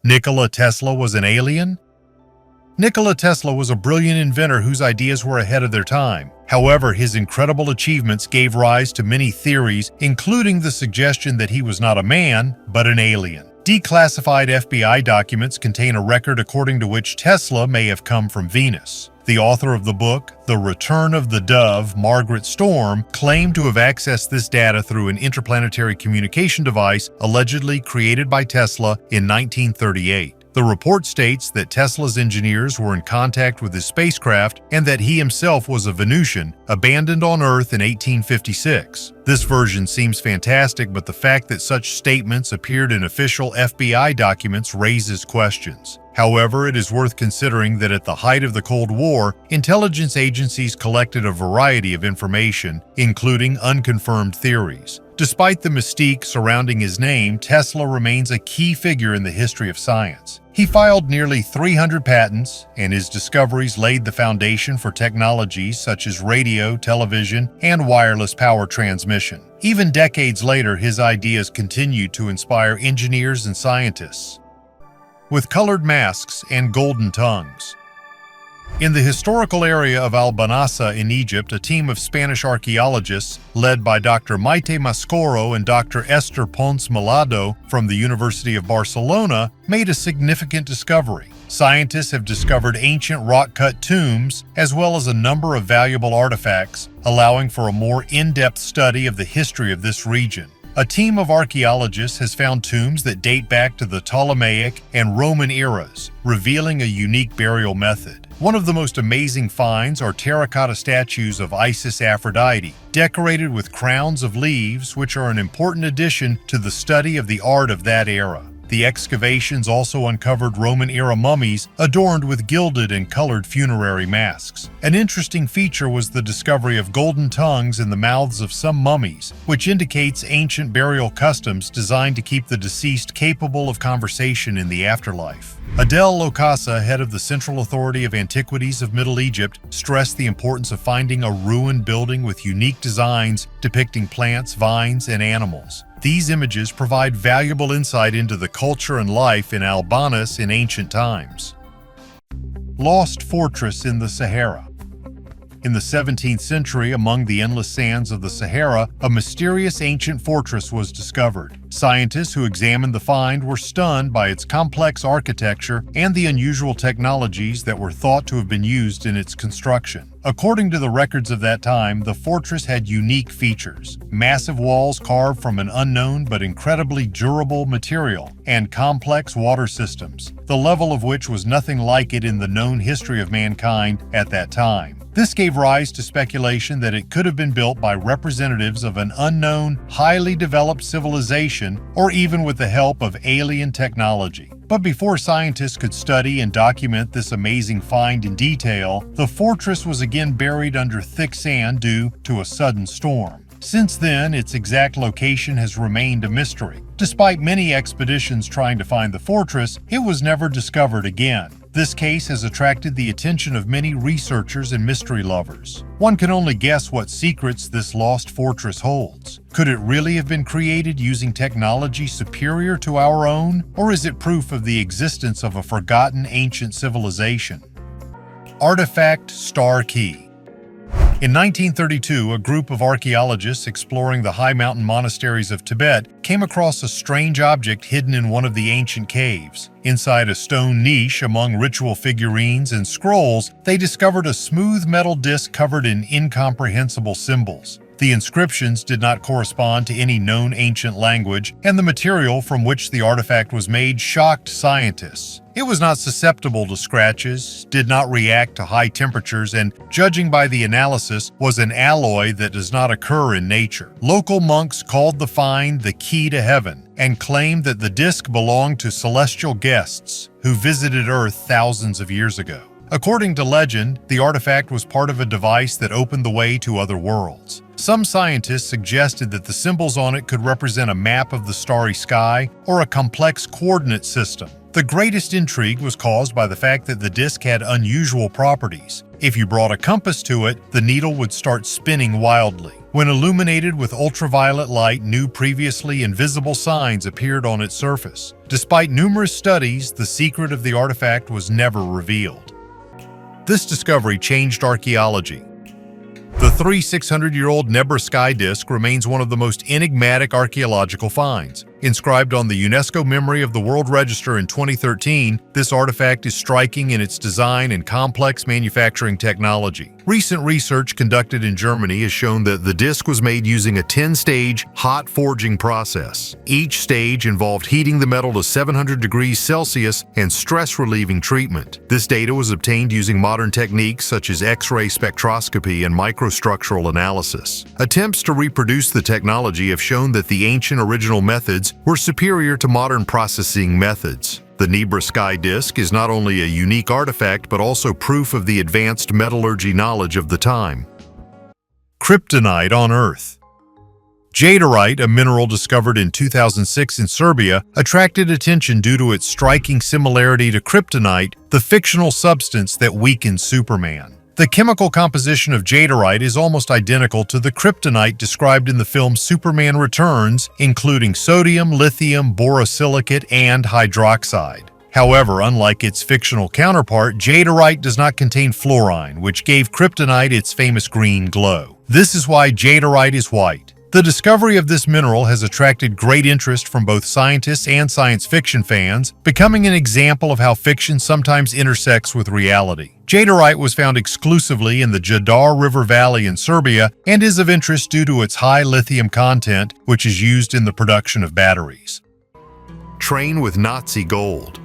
Nikola Tesla was an alien? Nikola Tesla was a brilliant inventor whose ideas were ahead of their time. However, his incredible achievements gave rise to many theories, including the suggestion that he was not a man, but an alien. Declassified FBI documents contain a record according to which Tesla may have come from Venus. The author of the book, The Return of the Dove, Margaret Storm, claimed to have accessed this data through an interplanetary communication device allegedly created by Tesla in 1938. The report states that Tesla's engineers were in contact with his spacecraft and that he himself was a Venusian, abandoned on Earth in 1856. This version seems fantastic, but the fact that such statements appeared in official FBI documents raises questions. However, it is worth considering that at the height of the Cold War, intelligence agencies collected a variety of information, including unconfirmed theories. Despite the mystique surrounding his name, Tesla remains a key figure in the history of science. He filed nearly 300 patents, and his discoveries laid the foundation for technologies such as radio, television, and wireless power transmission. Even decades later, his ideas continued to inspire engineers and scientists. With colored masks and golden tongues. In the historical area of Albanasa in Egypt, a team of Spanish archaeologists, led by Dr. Maite Mascoro and Dr. Esther Pons Malado from the University of Barcelona, made a significant discovery. Scientists have discovered ancient rock-cut tombs, as well as a number of valuable artifacts, allowing for a more in-depth study of the history of this region. A team of archaeologists has found tombs that date back to the Ptolemaic and Roman eras, revealing a unique burial method. One of the most amazing finds are terracotta statues of Isis Aphrodite, decorated with crowns of leaves, which are an important addition to the study of the art of that era. The excavations also uncovered Roman-era mummies adorned with gilded and colored funerary masks. An interesting feature was the discovery of golden tongues in the mouths of some mummies, which indicates ancient burial customs designed to keep the deceased capable of conversation in the afterlife. Adel Lokasa, head of the Central Authority of Antiquities of Middle Egypt, stressed the importance of finding a ruined building with unique designs depicting plants, vines, and animals. These images provide valuable insight into the culture and life in Albanus in ancient times. Lost fortress in the Sahara. In the 17th century, among the endless sands of the Sahara, a mysterious ancient fortress was discovered. Scientists who examined the find were stunned by its complex architecture and the unusual technologies that were thought to have been used in its construction. According to the records of that time, the fortress had unique features: massive walls carved from an unknown but incredibly durable material, and complex water systems, the level of which was nothing like it in the known history of mankind at that time. This gave rise to speculation that it could have been built by representatives of an unknown, highly developed civilization, or even with the help of alien technology. But before scientists could study and document this amazing find in detail, the fortress was again buried under thick sand due to a sudden storm. Since then, its exact location has remained a mystery. Despite many expeditions trying to find the fortress, it was never discovered again. This case has attracted the attention of many researchers and mystery lovers. One can only guess what secrets this lost fortress holds. Could it really have been created using technology superior to our own, or is it proof of the existence of a forgotten ancient civilization? Artifact Star Key. In 1932, a group of archaeologists exploring the high mountain monasteries of Tibet came across a strange object hidden in one of the ancient caves. Inside a stone niche among ritual figurines and scrolls, they discovered a smooth metal disc covered in incomprehensible symbols. The inscriptions did not correspond to any known ancient language, and the material from which the artifact was made shocked scientists. It was not susceptible to scratches, did not react to high temperatures, and, judging by the analysis, was an alloy that does not occur in nature. Local monks called the find the key to heaven, and claimed that the disc belonged to celestial guests who visited Earth thousands of years ago. According to legend, the artifact was part of a device that opened the way to other worlds. Some scientists suggested that the symbols on it could represent a map of the starry sky or a complex coordinate system. The greatest intrigue was caused by the fact that the disc had unusual properties. If you brought a compass to it, the needle would start spinning wildly. When illuminated with ultraviolet light, new previously invisible signs appeared on its surface. Despite numerous studies, the secret of the artifact was never revealed. This discovery changed archaeology. The 600-year-old Nebra sky disk remains one of the most enigmatic archaeological finds. Inscribed on the UNESCO Memory of the World Register in 2013, this artifact is striking in its design and complex manufacturing technology. Recent research conducted in Germany has shown that the disk was made using a 10-stage hot forging process. Each stage involved heating the metal to 700 degrees Celsius and stress-relieving treatment. This data was obtained using modern techniques such as X-ray spectroscopy and microstructural analysis. Attempts to reproduce the technology have shown that the ancient original methods were superior to modern processing methods. The Nebra sky disk is not only a unique artifact but also proof of the advanced metallurgy knowledge of the time. Kryptonite on Earth. Jadeite, a mineral discovered in 2006 in Serbia, attracted attention due to its striking similarity to kryptonite, the fictional substance that weakened Superman. The chemical composition of jadeite is almost identical to the kryptonite described in the film Superman Returns, including sodium, lithium, borosilicate, and hydroxide. However, unlike its fictional counterpart, jadeite does not contain fluorine, which gave kryptonite its famous green glow. This is why jadeite is white. The discovery of this mineral has attracted great interest from both scientists and science fiction fans, becoming an example of how fiction sometimes intersects with reality. Jadeite was found exclusively in the Jadar River Valley in Serbia and is of interest due to its high lithium content, which is used in the production of batteries. Train with Nazi gold.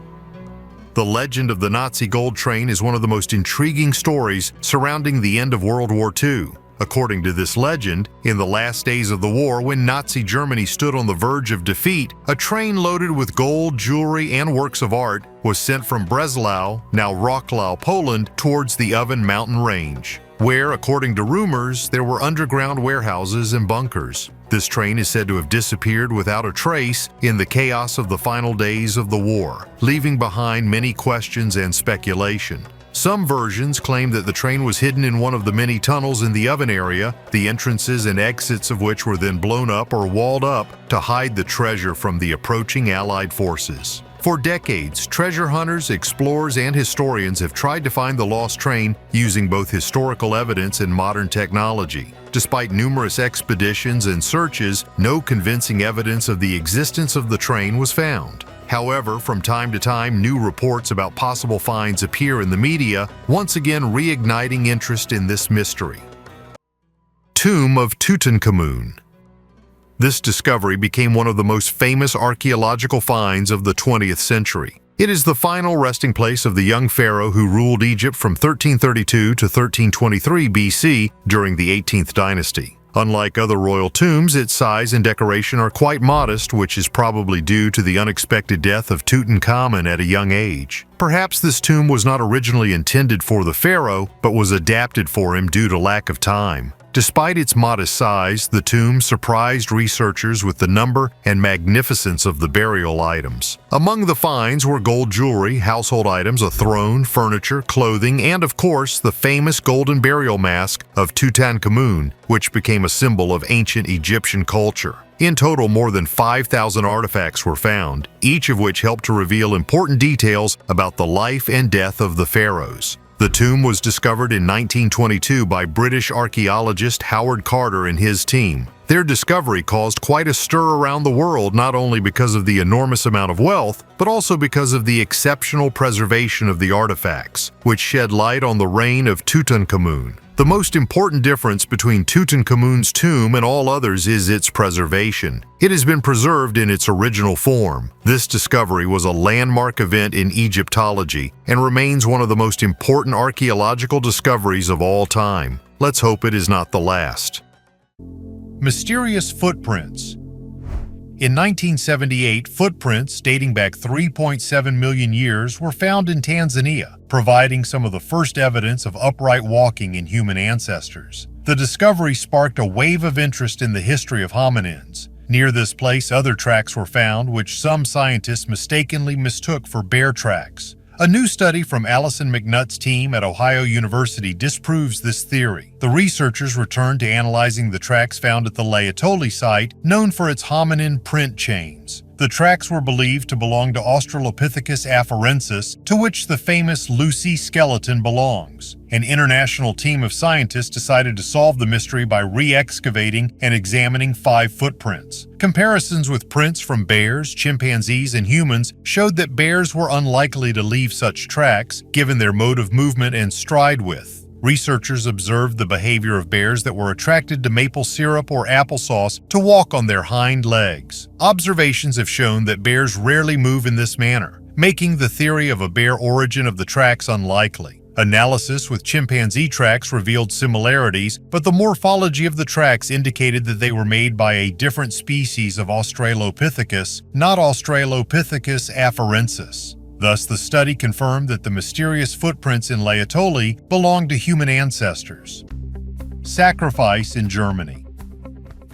The legend of the Nazi gold train is one of the most intriguing stories surrounding the end of World War II. According to this legend, in the last days of the war, when Nazi Germany stood on the verge of defeat, a train loaded with gold, jewelry, and works of art was sent from Breslau, now Wrocław, Poland, towards the Oven Mountain Range, where, according to rumors, there were underground warehouses and bunkers. This train is said to have disappeared without a trace in the chaos of the final days of the war, leaving behind many questions and speculation. Some versions claim that the train was hidden in one of the many tunnels in the oven area, the entrances and exits of which were then blown up or walled up to hide the treasure from the approaching Allied forces. For decades, treasure hunters, explorers, and historians have tried to find the lost train using both historical evidence and modern technology. Despite numerous expeditions and searches, no convincing evidence of the existence of the train was found. However, from time to time, new reports about possible finds appear in the media, once again reigniting interest in this mystery. Tomb of Tutankhamun. This discovery became one of the most famous archaeological finds of the 20th century. It is the final resting place of the young pharaoh who ruled Egypt from 1332 to 1323 BC during the 18th dynasty. Unlike other royal tombs, its size and decoration are quite modest, which is probably due to the unexpected death of Tutankhamun at a young age. Perhaps this tomb was not originally intended for the pharaoh, but was adapted for him due to lack of time. Despite its modest size, the tomb surprised researchers with the number and magnificence of the burial items. Among the finds were gold jewelry, household items, a throne, furniture, clothing, and of course the famous golden burial mask of Tutankhamun, which became a symbol of ancient Egyptian culture. In total, more than 5,000 artifacts were found, each of which helped to reveal important details about the life and death of the pharaohs. The tomb was discovered in 1922 by British archaeologist Howard Carter and his team. Their discovery caused quite a stir around the world, not only because of the enormous amount of wealth, but also because of the exceptional preservation of the artifacts, which shed light on the reign of Tutankhamun. The most important difference between Tutankhamun's tomb and all others is its preservation. It has been preserved in its original form. This discovery was a landmark event in Egyptology and remains one of the most important archaeological discoveries of all time. Let's hope it is not the last. Mysterious footprints. In 1978, footprints dating back 3.7 million years were found in Tanzania, providing some of the first evidence of upright walking in human ancestors. The discovery sparked a wave of interest in the history of hominins. Near this place, other tracks were found, which some scientists mistakenly mistook for bear tracks. A new study from Alison McNutt's team at Ohio University disproves this theory. The researchers returned to analyzing the tracks found at the Laetoli site, known for its hominin print chains. The tracks were believed to belong to Australopithecus afarensis, to which the famous Lucy skeleton belongs. An international team of scientists decided to solve the mystery by re-excavating and examining 5 footprints. Comparisons with prints from bears, chimpanzees, and humans showed that bears were unlikely to leave such tracks, given their mode of movement and stride width. Researchers observed the behavior of bears that were attracted to maple syrup or applesauce to walk on their hind legs. Observations have shown that bears rarely move in this manner, making the theory of a bear origin of the tracks unlikely. Analysis with chimpanzee tracks revealed similarities, but the morphology of the tracks indicated that they were made by a different species of Australopithecus, not Australopithecus afarensis. Thus, the study confirmed that the mysterious footprints in Laetoli belonged to human ancestors. Sacrifice in Germany.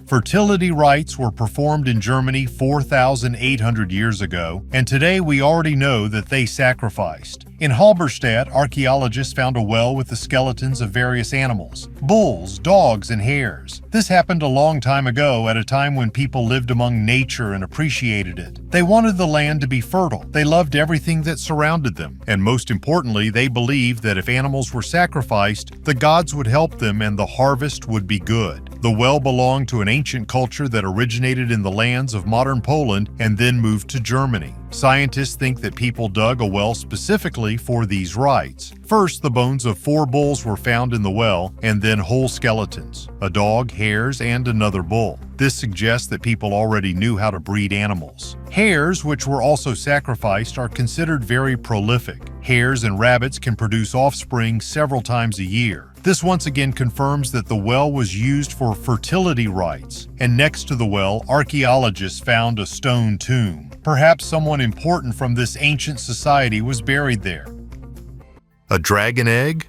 Fertility rites were performed in Germany 4,800 years ago, and today we already know that they sacrificed. In Halberstadt, archaeologists found a well with the skeletons of various animals, bulls, dogs, and hares. This happened a long time ago, at a time when people lived among nature and appreciated it. They wanted the land to be fertile. They loved everything that surrounded them. And most importantly, they believed that if animals were sacrificed, the gods would help them and the harvest would be good. The well belonged to an ancient culture that originated in the lands of modern Poland and then moved to Germany. Scientists think that people dug a well specifically for these rites. First, the bones of 4 bulls were found in the well, and then whole skeletons, a dog, hares, and another bull. This suggests that people already knew how to breed animals. Hares, which were also sacrificed, are considered very prolific. Hares and rabbits can produce offspring several times a year. This once again confirms that the well was used for fertility rites, and next to the well, archaeologists found a stone tomb. Perhaps someone important from this ancient society was buried there. A dragon egg?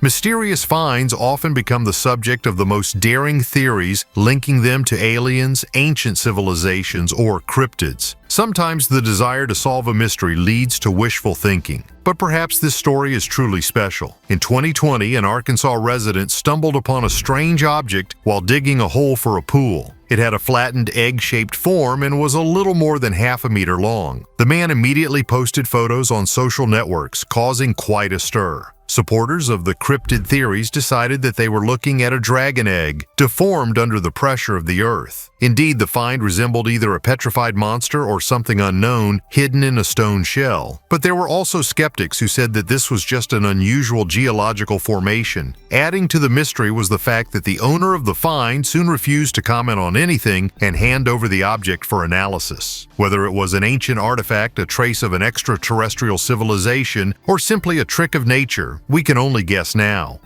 Mysterious finds often become the subject of the most daring theories, linking them to aliens, ancient civilizations, or cryptids. Sometimes the desire to solve a mystery leads to wishful thinking, but perhaps this story is truly special. In 2020, an Arkansas resident stumbled upon a strange object while digging a hole for a pool. It had a flattened egg-shaped form and was a little more than half a meter long. The man immediately posted photos on social networks, causing quite a stir. Supporters of the cryptid theories decided that they were looking at a dragon egg, deformed under the pressure of the earth. Indeed, the find resembled either a petrified monster or something unknown, hidden in a stone shell. But there were also skeptics who said that this was just an unusual geological formation. Adding to the mystery was the fact that the owner of the find soon refused to comment on anything and hand over the object for analysis. Whether it was an ancient artifact, a trace of an extraterrestrial civilization, or simply a trick of nature, we can only guess now.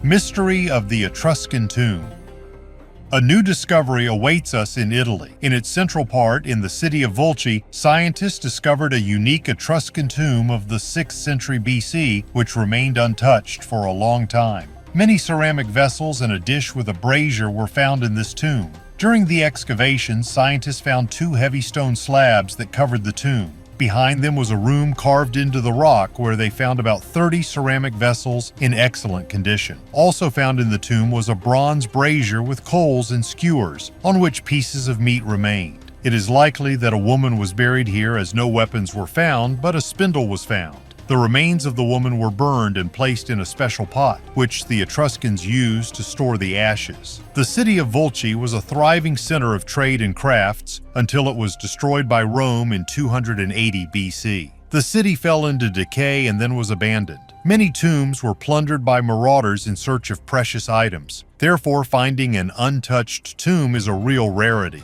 Mystery of the Etruscan Tomb. A new discovery awaits us in Italy. In its central part, in the city of Volci, scientists discovered a unique Etruscan tomb of the 6th century BC, which remained untouched for a long time. Many ceramic vessels and a dish with a brazier were found in this tomb. During the excavations, scientists found 2 heavy stone slabs that covered the tomb. Behind them was a room carved into the rock where they found about 30 ceramic vessels in excellent condition. Also found in the tomb was a bronze brazier with coals and skewers, on which pieces of meat remained. It is likely that a woman was buried here as no weapons were found, but a spindle was found. The remains of the woman were burned and placed in a special pot, which the Etruscans used to store the ashes. The city of Volci was a thriving center of trade and crafts until it was destroyed by Rome in 280 BC. The city fell into decay and then was abandoned. Many tombs were plundered by marauders in search of precious items. Therefore, finding an untouched tomb is a real rarity.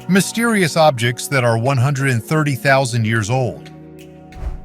Mysterious objects that are 130,000 years old.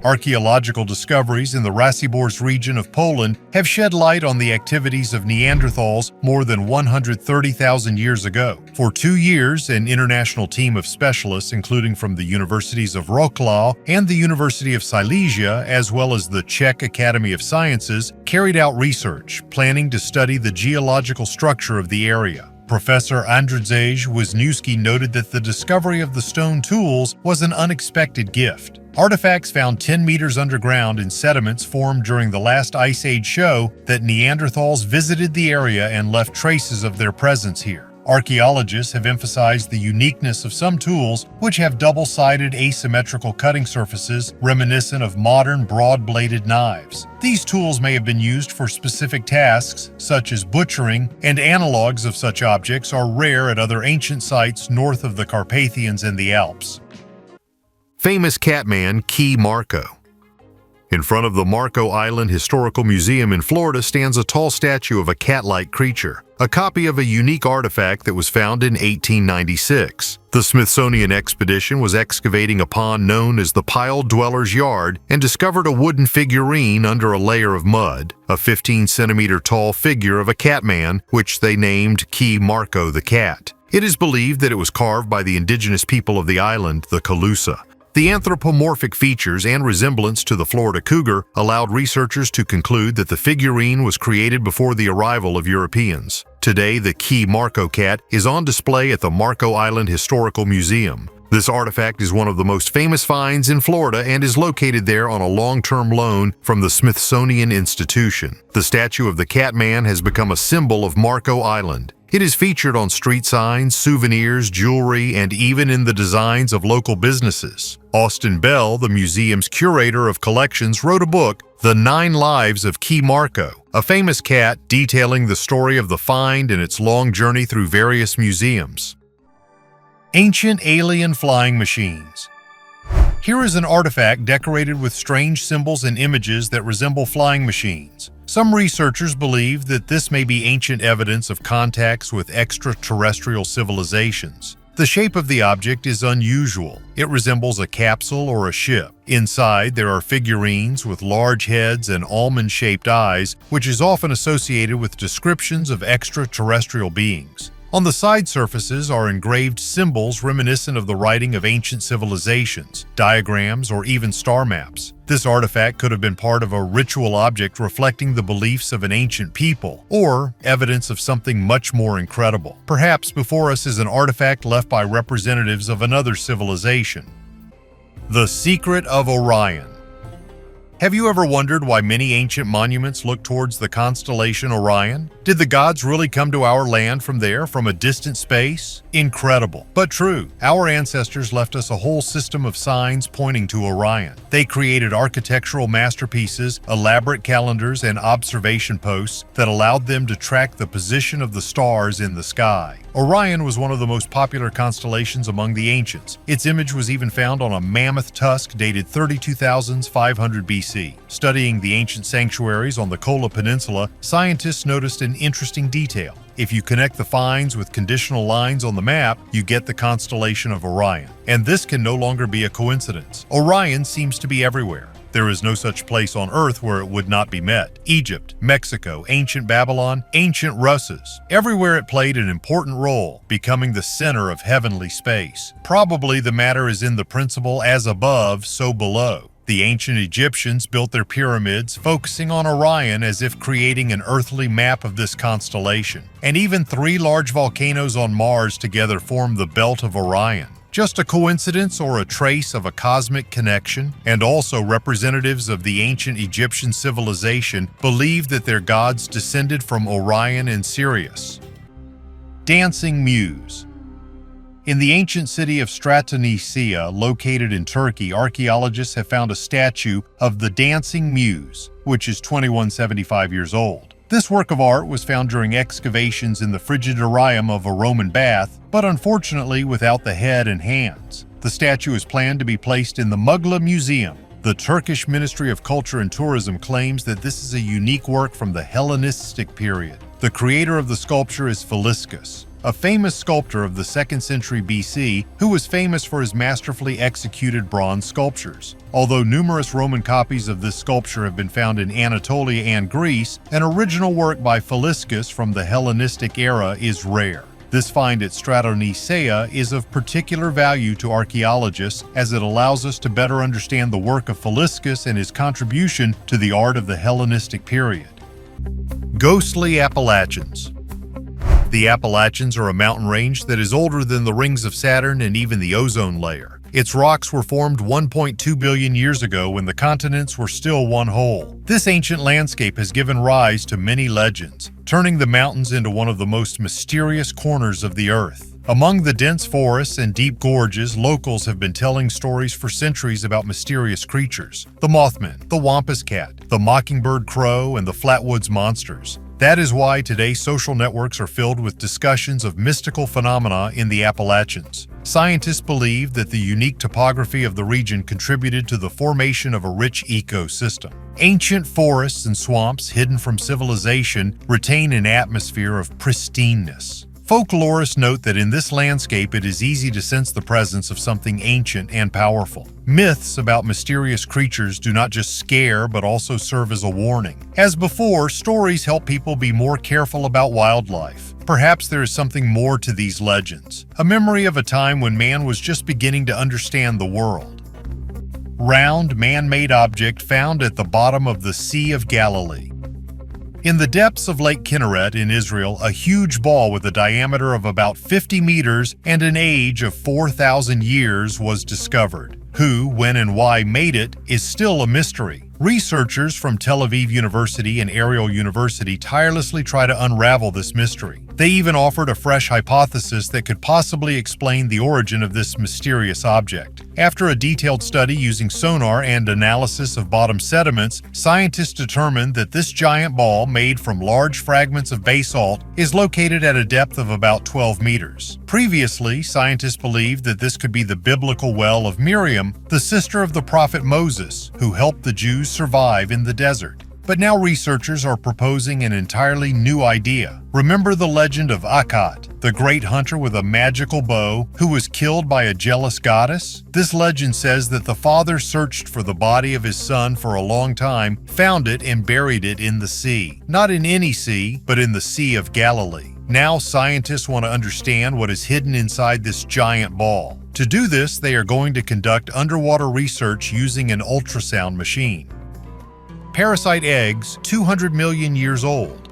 Archaeological discoveries in the Racibórz region of Poland have shed light on the activities of Neanderthals more than 130,000 years ago. For 2 years, an international team of specialists, including from the universities of Wrocław and the University of Silesia, as well as the Czech Academy of Sciences, carried out research, planning to study the geological structure of the area. Professor Andrzej Wisniewski noted that the discovery of the stone tools was an unexpected gift. Artifacts found 10 meters underground in sediments formed during the last Ice Age show that Neanderthals visited the area and left traces of their presence here. Archaeologists have emphasized the uniqueness of some tools, which have double-sided asymmetrical cutting surfaces reminiscent of modern broad-bladed knives. These tools may have been used for specific tasks, such as butchering, and analogs of such objects are rare at other ancient sites north of the Carpathians and the Alps. Famous catman Key Marco. In front of the Marco Island Historical Museum in Florida stands a tall statue of a cat-like creature, a copy of a unique artifact that was found in 1896. The Smithsonian expedition was excavating a pond known as the Pile Dweller's Yard and discovered a wooden figurine under a layer of mud, a 15-centimeter tall figure of a catman, which they named Key Marco the Cat. It is believed that it was carved by the indigenous people of the island, the Calusa. The anthropomorphic features and resemblance to the Florida cougar allowed researchers to conclude that the figurine was created before the arrival of Europeans. Today, the Key Marco cat is on display at the Marco Island Historical Museum. This artifact is one of the most famous finds in Florida and is located there on a long-term loan from the Smithsonian Institution. The statue of the Catman has become a symbol of Marco Island. It is featured on street signs, souvenirs, jewelry, and even in the designs of local businesses. Austin Bell, the museum's curator of collections, wrote a book, The 9 Lives of Key Marco, a famous cat detailing the story of the find and its long journey through various museums. Ancient alien flying machines. Here is an artifact decorated with strange symbols and images that resemble flying machines. Some researchers believe that this may be ancient evidence of contacts with extraterrestrial civilizations. The shape of the object is unusual. It resembles a capsule or a ship. Inside, there are figurines with large heads and almond-shaped eyes, which is often associated with descriptions of extraterrestrial beings. On the side surfaces are engraved symbols reminiscent of the writing of ancient civilizations, diagrams, or even star maps. This artifact could have been part of a ritual object reflecting the beliefs of an ancient people, or evidence of something much more incredible. Perhaps before us is an artifact left by representatives of another civilization. The Secret of Orion. Have you ever wondered why many ancient monuments look towards the constellation Orion? Did the gods really come to our land from there, from a distant space? Incredible, but true. Our ancestors left us a whole system of signs pointing to Orion. They created architectural masterpieces, elaborate calendars, and observation posts that allowed them to track the position of the stars in the sky. Orion was one of the most popular constellations among the ancients. Its image was even found on a mammoth tusk dated 32,500 BC. Studying the ancient sanctuaries on the Kola Peninsula, scientists noticed an interesting detail. If you connect the finds with conditional lines on the map, you get the constellation of Orion. And this can no longer be a coincidence. Orion seems to be everywhere. There is no such place on Earth where it would not be met. Egypt, Mexico, ancient Babylon, ancient Russes. Everywhere it played an important role, becoming the center of heavenly space. Probably the matter is in the principle as above, so below. The ancient Egyptians built their pyramids focusing on Orion as if creating an earthly map of this constellation. And even 3 large volcanoes on Mars together form the Belt of Orion. Just a coincidence or a trace of a cosmic connection? And also representatives of the ancient Egyptian civilization believed that their gods descended from Orion and Sirius. Dancing Muse. In the ancient city of Stratonicia, located in Turkey, archaeologists have found a statue of the Dancing Muse, which is 2175 years old. This work of art was found during excavations in the frigidarium of a Roman bath, but unfortunately without the head and hands. The statue is planned to be placed in the Mugla Museum. The Turkish Ministry of Culture and Tourism claims that this is a unique work from the Hellenistic period. The creator of the sculpture is Philiscus, a famous sculptor of the 2nd century BC who was famous for his masterfully executed bronze sculptures. Although numerous Roman copies of this sculpture have been found in Anatolia and Greece, an original work by Philiscus from the Hellenistic era is rare. This find at Stratonicia is of particular value to archaeologists as it allows us to better understand the work of Philiscus and his contribution to the art of the Hellenistic period. Ghostly Appalachians. The Appalachians are a mountain range that is older than the rings of Saturn and even the ozone layer. Its rocks were formed 1.2 billion years ago when the continents were still one whole. This ancient landscape has given rise to many legends, turning the mountains into one of the most mysterious corners of the Earth. Among the dense forests and deep gorges, locals have been telling stories for centuries about mysterious creatures. The Mothman, the Wampus Cat, the Mockingbird Crow, and the Flatwoods Monsters. That is why today social networks are filled with discussions of mystical phenomena in the Appalachians. Scientists believe that the unique topography of the region contributed to the formation of a rich ecosystem. Ancient forests and swamps hidden from civilization retain an atmosphere of pristineness. Folklorists note that in this landscape it is easy to sense the presence of something ancient and powerful. Myths about mysterious creatures do not just scare but also serve as a warning. As before, stories help people be more careful about wildlife. Perhaps there is something more to these legends, a memory of a time when man was just beginning to understand the world. Round, man-made object found at the bottom of the Sea of Galilee. In the depths of Lake Kinneret in Israel, a huge ball with a diameter of about 50 meters and an age of 4,000 years was discovered. Who, when, and why made it is still a mystery. Researchers from Tel Aviv University and Ariel University tirelessly try to unravel this mystery. They even offered a fresh hypothesis that could possibly explain the origin of this mysterious object. After a detailed study using sonar and analysis of bottom sediments, scientists determined that this giant ball, made from large fragments of basalt, is located at a depth of about 12 meters. Previously, scientists believed that this could be the biblical well of Miriam, the sister of the prophet Moses, who helped the Jews survive in the desert. But now researchers are proposing an entirely new idea. Remember the legend of Akhat, the great hunter with a magical bow who was killed by a jealous goddess? This legend says that the father searched for the body of his son for a long time, found it, and buried it in the sea. Not in any sea, but in the Sea of Galilee. Now scientists want to understand what is hidden inside this giant ball. To do this, they are going to conduct underwater research using an ultrasound machine. Parasite eggs, 200 million years old.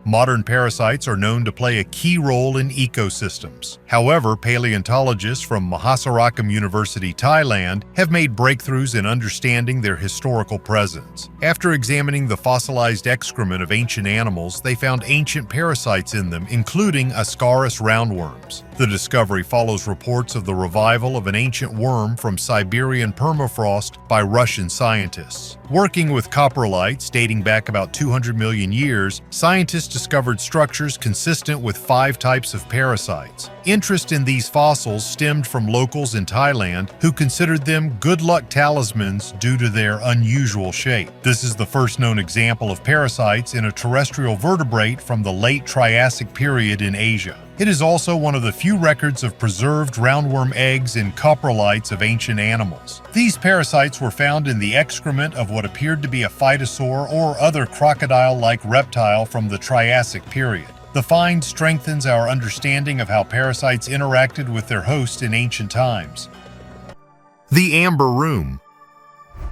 Modern parasites are known to play a key role in ecosystems. However, paleontologists from Mahasaracham University, Thailand, have made breakthroughs in understanding their historical presence. After examining the fossilized excrement of ancient animals, they found ancient parasites in them, including Ascaris roundworms. The discovery follows reports of the revival of an ancient worm from Siberian permafrost by Russian scientists. Working with coprolites dating back about 200 million years, scientists discovered structures consistent with 5 types of parasites. Interest in these fossils stemmed from locals in Thailand who considered them good luck talismans due to their unusual shape. This is the first known example of parasites in a terrestrial vertebrate from the late Triassic period in Asia. It is also one of the few records of preserved roundworm eggs in coprolites of ancient animals. These parasites were found in the excrement of what appeared to be a phytosaur or other crocodile-like reptile from the Triassic period. The find strengthens our understanding of how parasites interacted with their host in ancient times. The Amber Room.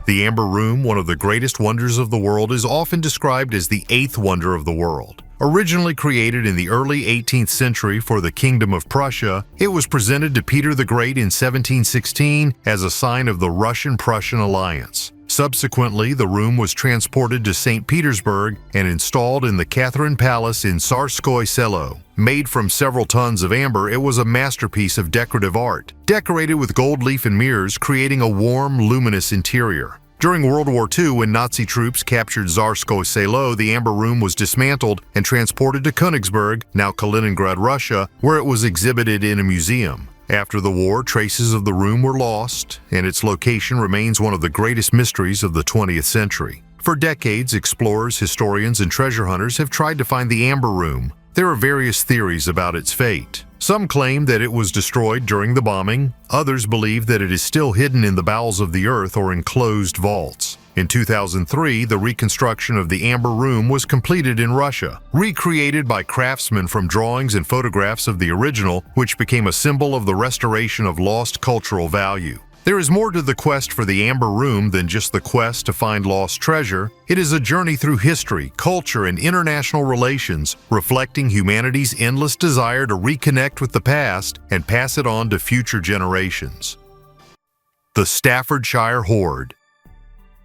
The Amber Room, one of the greatest wonders of the world, is often described as the 8th wonder of the world. Originally created in the early 18th century for the Kingdom of Prussia, it was presented to Peter the Great in 1716 as a sign of the Russian-Prussian alliance. Subsequently, the room was transported to St. Petersburg and installed in the Catherine Palace in Tsarskoye Selo. Made from several tons of amber, it was a masterpiece of decorative art, decorated with gold leaf and mirrors, creating a warm, luminous interior. During World War II, when Nazi troops captured Tsarskoye Selo, the Amber Room was dismantled and transported to Königsberg, now Kaliningrad, Russia, where it was exhibited in a museum. After the war, traces of the room were lost, and its location remains one of the greatest mysteries of the 20th century. For decades, explorers, historians, and treasure hunters have tried to find the Amber Room. There are various theories about its fate. Some claim that it was destroyed during the bombing. Others believe that it is still hidden in the bowels of the earth or in closed vaults. In 2003, the reconstruction of the Amber Room was completed in Russia, recreated by craftsmen from drawings and photographs of the original, which became a symbol of the restoration of lost cultural value. There is more to the quest for the Amber Room than just the quest to find lost treasure. It is a journey through history, culture, and international relations, reflecting humanity's endless desire to reconnect with the past and pass it on to future generations. The Staffordshire Hoard.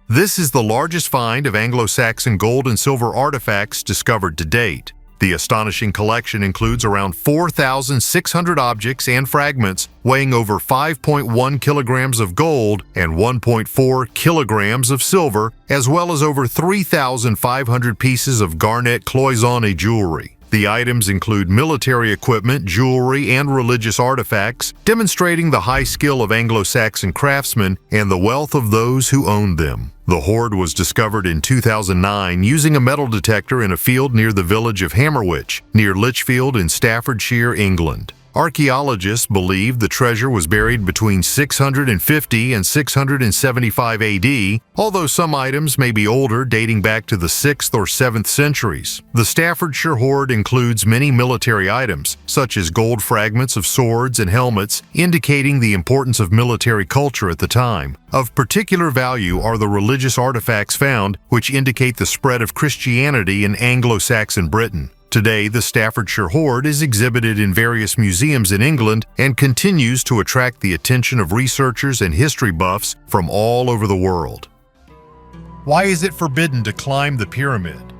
This is the largest find of Anglo-Saxon gold and silver artifacts discovered to date. The astonishing collection includes around 4,600 objects and fragments weighing over 5.1 kilograms of gold and 1.4 kilograms of silver, as well as over 3,500 pieces of garnet cloisonné jewelry. The items include military equipment, jewelry, and religious artifacts, demonstrating the high skill of Anglo-Saxon craftsmen and the wealth of those who owned them. The hoard was discovered in 2009 using a metal detector in a field near the village of Hammerwich, near Lichfield in Staffordshire, England. Archaeologists believe the treasure was buried between 650 and 675 AD, although some items may be older, dating back to the 6th or 7th centuries. The Staffordshire Hoard includes many military items, such as gold fragments of swords and helmets, indicating the importance of military culture at the time. Of particular value are the religious artifacts found, which indicate the spread of Christianity in Anglo-Saxon Britain. Today, the Staffordshire Hoard is exhibited in various museums in England and continues to attract the attention of researchers and history buffs from all over the world. Why is it forbidden to climb the pyramid?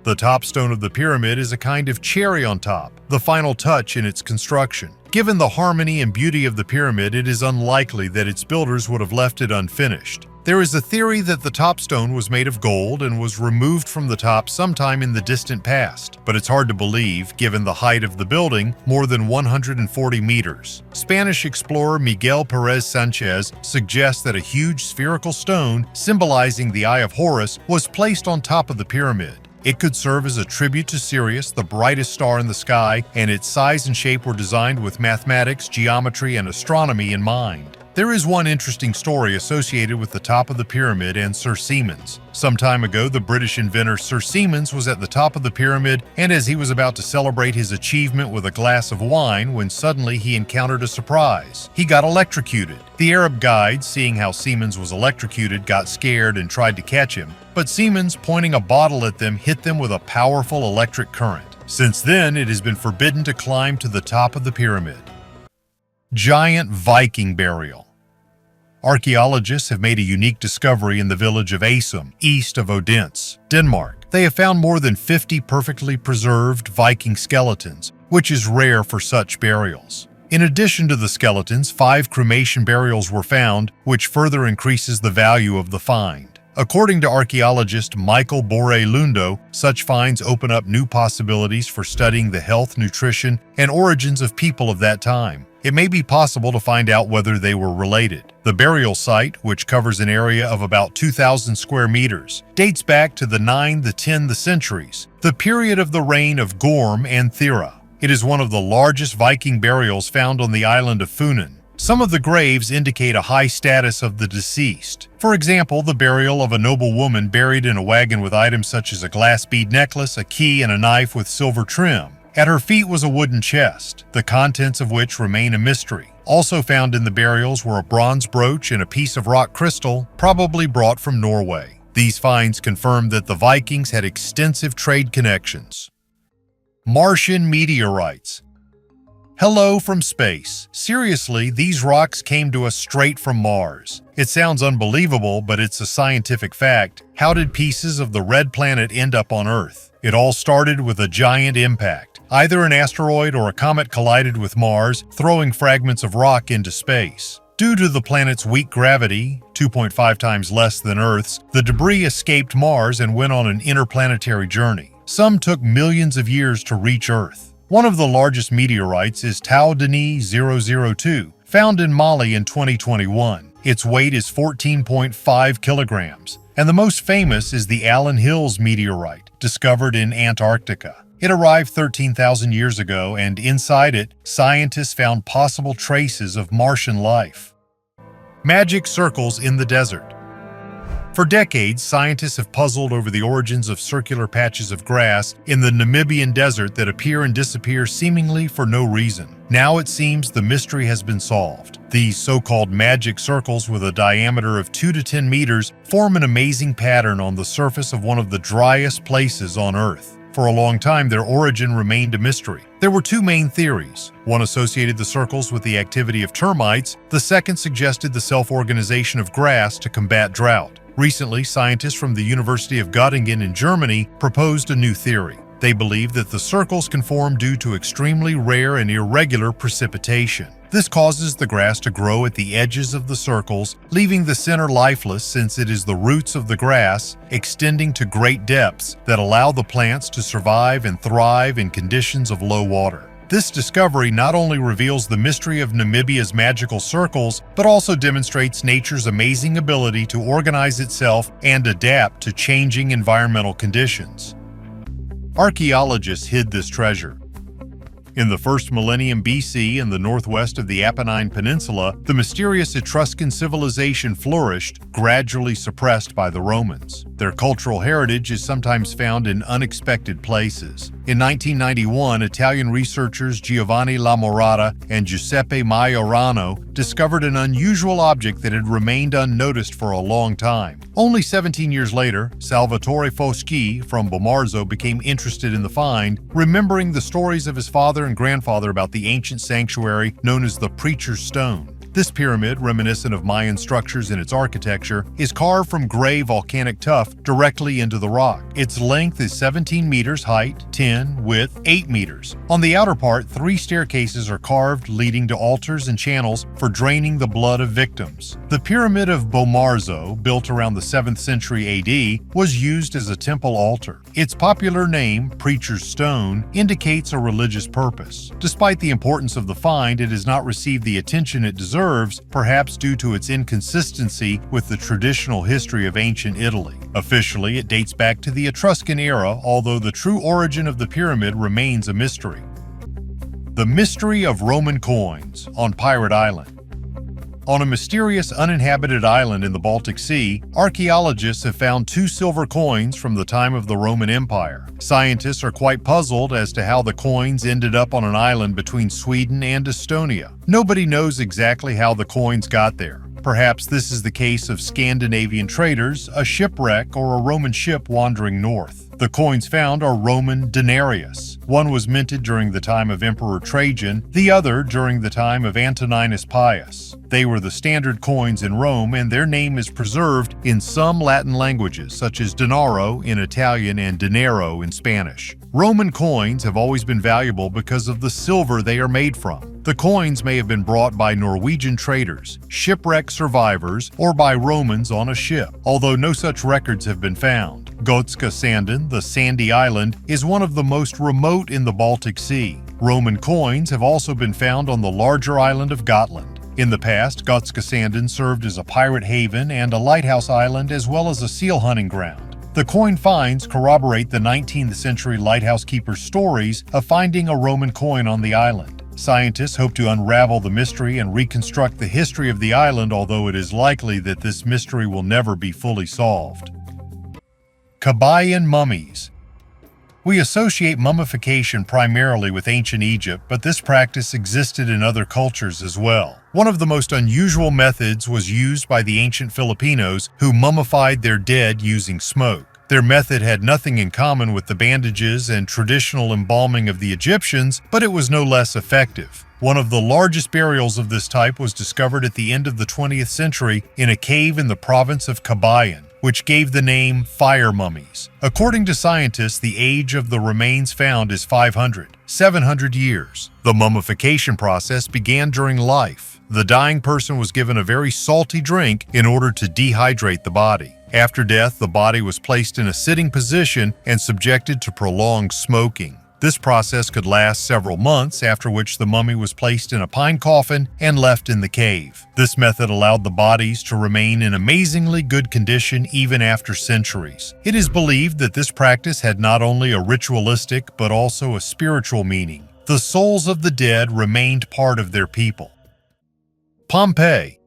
The top stone of the pyramid is a kind of cherry on top, the final touch in its construction. Given the harmony and beauty of the pyramid, it is unlikely that its builders would have left it unfinished. There is a theory that the top stone was made of gold and was removed from the top sometime in the distant past, but it's hard to believe given the height of the building, more than 140 meters. Spanish explorer Miguel Perez Sanchez suggests that a huge spherical stone symbolizing the Eye of Horus was placed on top of the pyramid. It could serve as a tribute to Sirius, the brightest star in the sky, and its size and shape were designed with mathematics, geometry, and astronomy in mind. There is one interesting story associated with the top of the pyramid and Sir Siemens. Some time ago, the British inventor Sir Siemens was at the top of the pyramid, and as he was about to celebrate his achievement with a glass of wine, when suddenly he encountered a surprise. He got electrocuted. The Arab guides, seeing how Siemens was electrocuted, got scared and tried to catch him, but Siemens, pointing a bottle at them, hit them with a powerful electric current. Since then, it has been forbidden to climb to the top of the pyramid. Giant Viking burial. Archaeologists have made a unique discovery in the village of Asum, east of Odense, Denmark. They have found more than 50 perfectly preserved Viking skeletons, which is rare for such burials. In addition to the skeletons, 5 cremation burials were found, which further increases the value of the find. According to archaeologist Michael Borre-Lundo, such finds open up new possibilities for studying the health, nutrition, and origins of people of that time. It may be possible to find out whether they were related. The burial site, which covers an area of about 2,000 square meters, dates back to the 9th, the 10th centuries, the period of the reign of Gorm and Thera. It is one of the largest Viking burials found on the island of Funen. Some of the graves indicate a high status of the deceased. For example, the burial of a noble woman buried in a wagon with items such as a glass bead necklace, a key, and a knife with silver trim. At her feet was a wooden chest, the contents of which remain a mystery. Also found in the burials were a bronze brooch and a piece of rock crystal, probably brought from Norway. These finds confirm that the Vikings had extensive trade connections. Martian meteorites. Hello from space. Seriously, these rocks came to us straight from Mars. It sounds unbelievable, but it's a scientific fact. How did pieces of the red planet end up on Earth? It all started with a giant impact. Either an asteroid or a comet collided with Mars, throwing fragments of rock into space. Due to the planet's weak gravity, 2.5 times less than Earth's, the debris escaped Mars and went on an interplanetary journey. Some took millions of years to reach Earth. One of the largest meteorites is Tau Deni 002, found in Mali in 2021. Its weight is 14.5 kilograms. And the most famous is the Allen Hills meteorite, discovered in Antarctica. It arrived 13,000 years ago, and inside it, scientists found possible traces of Martian life. Magic circles in the desert. For decades, scientists have puzzled over the origins of circular patches of grass in the Namibian desert that appear and disappear seemingly for no reason. Now it seems the mystery has been solved. These so-called magic circles with a diameter of 2 to 10 meters form an amazing pattern on the surface of one of the driest places on Earth. For a long time, their origin remained a mystery. There were 2 main theories. One associated the circles with the activity of termites. The second suggested the self-organization of grass to combat drought. Recently, scientists from the University of Göttingen in Germany proposed a new theory. They believe that the circles can form due to extremely rare and irregular precipitation. This causes the grass to grow at the edges of the circles, leaving the center lifeless since it is the roots of the grass, extending to great depths, that allow the plants to survive and thrive in conditions of low water. This discovery not only reveals the mystery of Namibia's magical circles, but also demonstrates nature's amazing ability to organize itself and adapt to changing environmental conditions. Archaeologists hid this treasure. In the first millennium BC in the northwest of the Apennine Peninsula, the mysterious Etruscan civilization flourished, gradually suppressed by the Romans. Their cultural heritage is sometimes found in unexpected places. In 1991, Italian researchers Giovanni Lamorata and Giuseppe Majorano discovered an unusual object that had remained unnoticed for a long time. Only 17 years later, Salvatore Foschi from Bomarzo became interested in the find, remembering the stories of his father and grandfather about the ancient sanctuary known as the Preacher's Stone. This pyramid, reminiscent of Mayan structures in its architecture, is carved from gray volcanic tuff directly into the rock. Its length is 17 meters, height 10, width 8 meters. On the outer part, 3 staircases are carved leading to altars and channels for draining the blood of victims. The Pyramid of Bomarzo, built around the 7th century AD, was used as a temple altar. Its popular name, Preacher's Stone, indicates a religious purpose. Despite the importance of the find, it has not received the attention it deserves, perhaps due to its inconsistency with the traditional history of ancient Italy. Officially, it dates back to the Etruscan era, although the true origin of the pyramid remains a mystery. The mystery of Roman coins on Pirate Island. On a mysterious uninhabited island in the Baltic Sea, archaeologists have found 2 silver coins from the time of the Roman Empire. Scientists are quite puzzled as to how the coins ended up on an island between Sweden and Estonia. Nobody knows exactly how the coins got there. Perhaps this is the case of Scandinavian traders, a shipwreck, or a Roman ship wandering north. The coins found are Roman denarius. One was minted during the time of Emperor Trajan, the other during the time of Antoninus Pius. They were the standard coins in Rome, and their name is preserved in some Latin languages, such as denaro in Italian and dinero in Spanish. Roman coins have always been valuable because of the silver they are made from. The coins may have been brought by Norwegian traders, shipwreck survivors, or by Romans on a ship, although no such records have been found. Gotska Sanden, the sandy island, is one of the most remote in the Baltic Sea. Roman coins have also been found on the larger island of Gotland. In the past, Gotska Sanden served as a pirate haven and a lighthouse island as well as a seal hunting ground. The coin finds corroborate the 19th century lighthouse keepers' stories of finding a Roman coin on the island. Scientists hope to unravel the mystery and reconstruct the history of the island, although it is likely that this mystery will never be fully solved. Kabayan mummies. We associate mummification primarily with ancient Egypt, but this practice existed in other cultures as well. One of the most unusual methods was used by the ancient Filipinos, who mummified their dead using smoke. Their method had nothing in common with the bandages and traditional embalming of the Egyptians, but it was no less effective. One of the largest burials of this type was discovered at the end of the 20th century in a cave in the province of Kabayan, which gave the name fire mummies. According to scientists, the age of the remains found is 700 years. The mummification process began during life. The dying person was given a very salty drink in order to dehydrate the body. After death, the body was placed in a sitting position and subjected to prolonged smoking. This process could last several months, after which the mummy was placed in a pine coffin and left in the cave. This method allowed the bodies to remain in amazingly good condition even after centuries. It is believed that this practice had not only a ritualistic but also a spiritual meaning. The souls of the dead remained part of their people. Pompeii.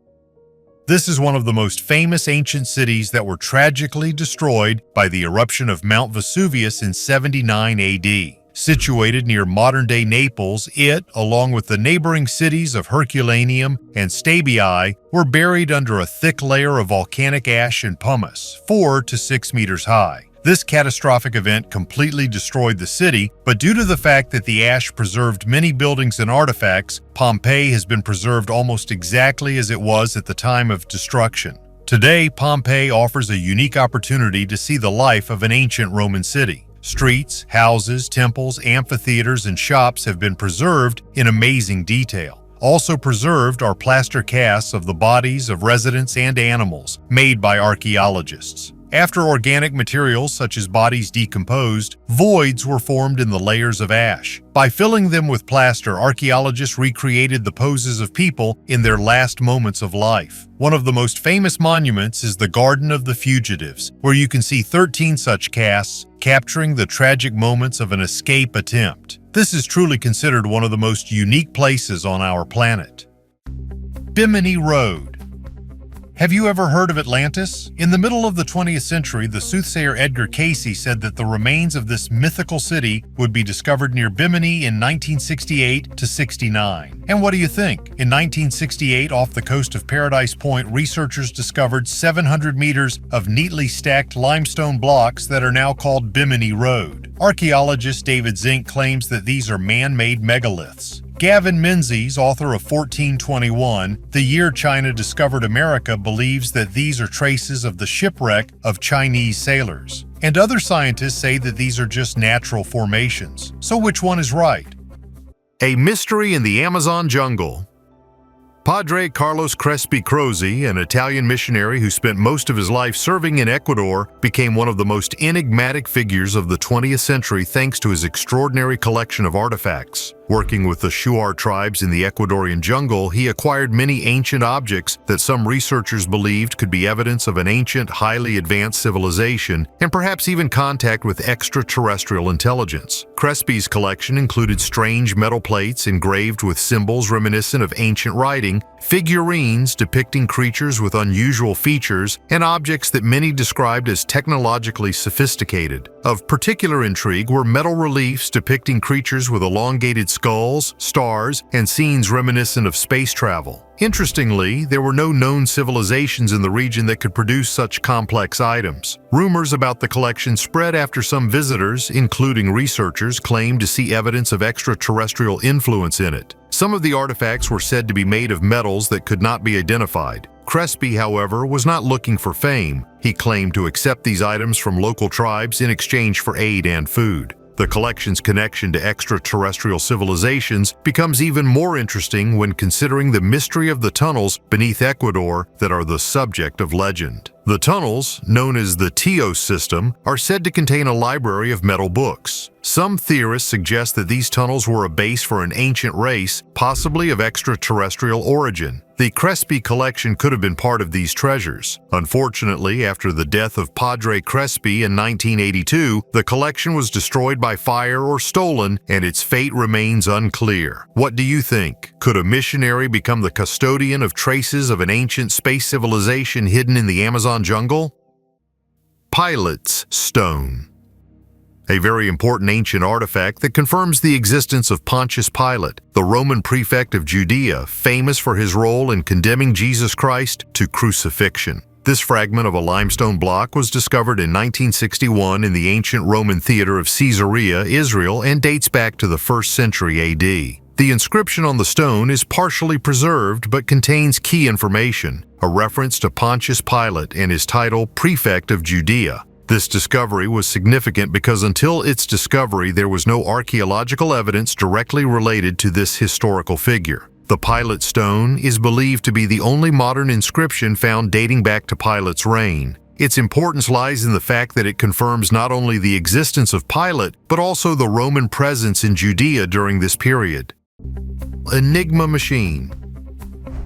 This is one of the most famous ancient cities that were tragically destroyed by the eruption of Mount Vesuvius in 79 AD. Situated near modern-day Naples, it, along with the neighboring cities of Herculaneum and Stabiae, were buried under a thick layer of volcanic ash and pumice, 4 to 6 meters high. This catastrophic event completely destroyed the city, but due to the fact that the ash preserved many buildings and artifacts, Pompeii has been preserved almost exactly as it was at the time of destruction. Today, Pompeii offers a unique opportunity to see the life of an ancient Roman city. Streets, houses, temples, amphitheaters, and shops have been preserved in amazing detail. Also preserved are plaster casts of the bodies of residents and animals, made by archaeologists. After organic materials such as bodies decomposed, voids were formed in the layers of ash. By filling them with plaster, archaeologists recreated the poses of people in their last moments of life. One of the most famous monuments is the Garden of the Fugitives, where you can see 13 such casts capturing the tragic moments of an escape attempt. This is truly considered one of the most unique places on our planet. Biminy Road. Have you ever heard of Atlantis? In the middle of the 20th century, the soothsayer Edgar Cayce said that the remains of this mythical city would be discovered near Bimini in 1968 to 69. And what do you think? In 1968, off the coast of Paradise Point, researchers discovered 700 meters of neatly stacked limestone blocks that are now called Biminy Road. Archaeologist David Zink claims that these are man-made megaliths. Gavin Menzies, author of 1421, The Year China Discovered America, believes that these are traces of the shipwreck of Chinese sailors. And other scientists say that these are just natural formations. So which one is right? A mystery in the Amazon jungle. Padre Carlos Crespi Croce, an Italian missionary who spent most of his life serving in Ecuador, became one of the most enigmatic figures of the 20th century thanks to his extraordinary collection of artifacts. Working with the Shuar tribes in the Ecuadorian jungle, he acquired many ancient objects that some researchers believed could be evidence of an ancient, highly advanced civilization, and perhaps even contact with extraterrestrial intelligence. Crespi's collection included strange metal plates engraved with symbols reminiscent of ancient writing, figurines depicting creatures with unusual features, and objects that many described as technologically sophisticated. Of particular intrigue were metal reliefs depicting creatures with elongated skulls, stars, and scenes reminiscent of space travel. Interestingly, there were no known civilizations in the region that could produce such complex items. Rumors about the collection spread after some visitors, including researchers, claimed to see evidence of extraterrestrial influence in it. Some of the artifacts were said to be made of metals that could not be identified. Crespi, however, was not looking for fame. He claimed to accept these items from local tribes in exchange for aid and food. The collection's connection to extraterrestrial civilizations becomes even more interesting when considering the mystery of the tunnels beneath Ecuador that are the subject of legend. The tunnels, known as the Teos system, are said to contain a library of metal books. Some theorists suggest that these tunnels were a base for an ancient race, possibly of extraterrestrial origin. The Crespi collection could have been part of these treasures. Unfortunately, after the death of Padre Crespi in 1982, the collection was destroyed by fire or stolen, and its fate remains unclear. What do you think? Could a missionary become the custodian of traces of an ancient space civilization hidden in the Amazon jungle? Pilate's Stone. A very important ancient artifact that confirms the existence of Pontius Pilate, the Roman prefect of Judea, famous for his role in condemning Jesus Christ to crucifixion. This fragment of a limestone block was discovered in 1961 in the ancient Roman theater of Caesarea, Israel, and dates back to the 1st century AD. The inscription on the stone is partially preserved but contains key information, a reference to Pontius Pilate and his title Prefect of Judea. This discovery was significant because until its discovery there was no archaeological evidence directly related to this historical figure. The Pilate stone is believed to be the only modern inscription found dating back to Pilate's reign. Its importance lies in the fact that it confirms not only the existence of Pilate, but also the Roman presence in Judea during this period. Enigma Machine.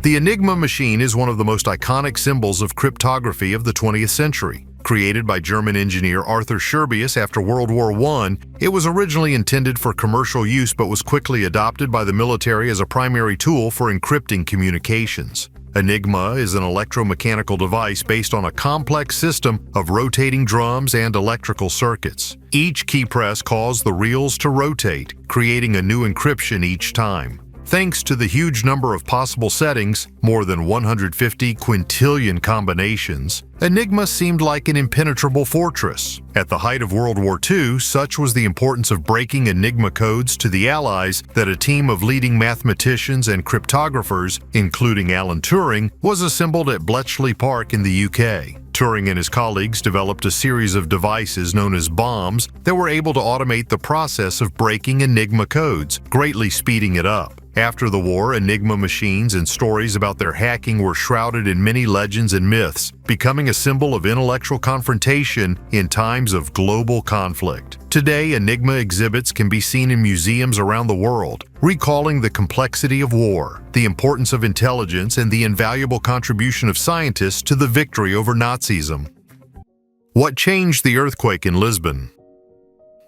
The Enigma machine is one of the most iconic symbols of cryptography of the 20th century. Created by German engineer Arthur Scherbius after World War I, it was originally intended for commercial use but was quickly adopted by the military as a primary tool for encrypting communications. Enigma is an electromechanical device based on a complex system of rotating drums and electrical circuits. Each key press caused the reels to rotate, creating a new encryption each time. Thanks to the huge number of possible settings, more than 150 quintillion combinations, Enigma seemed like an impenetrable fortress. At the height of World War II, such was the importance of breaking Enigma codes to the Allies that a team of leading mathematicians and cryptographers, including Alan Turing, was assembled at Bletchley Park in the UK. Turing and his colleagues developed a series of devices known as bombs that were able to automate the process of breaking Enigma codes, greatly speeding it up. After the war, Enigma machines and stories about their hacking were shrouded in many legends and myths, becoming a symbol of intellectual confrontation in times of global conflict. Today, Enigma exhibits can be seen in museums around the world, recalling the complexity of war, the importance of intelligence, and the invaluable contribution of scientists to the victory over Nazism. What changed the earthquake in Lisbon?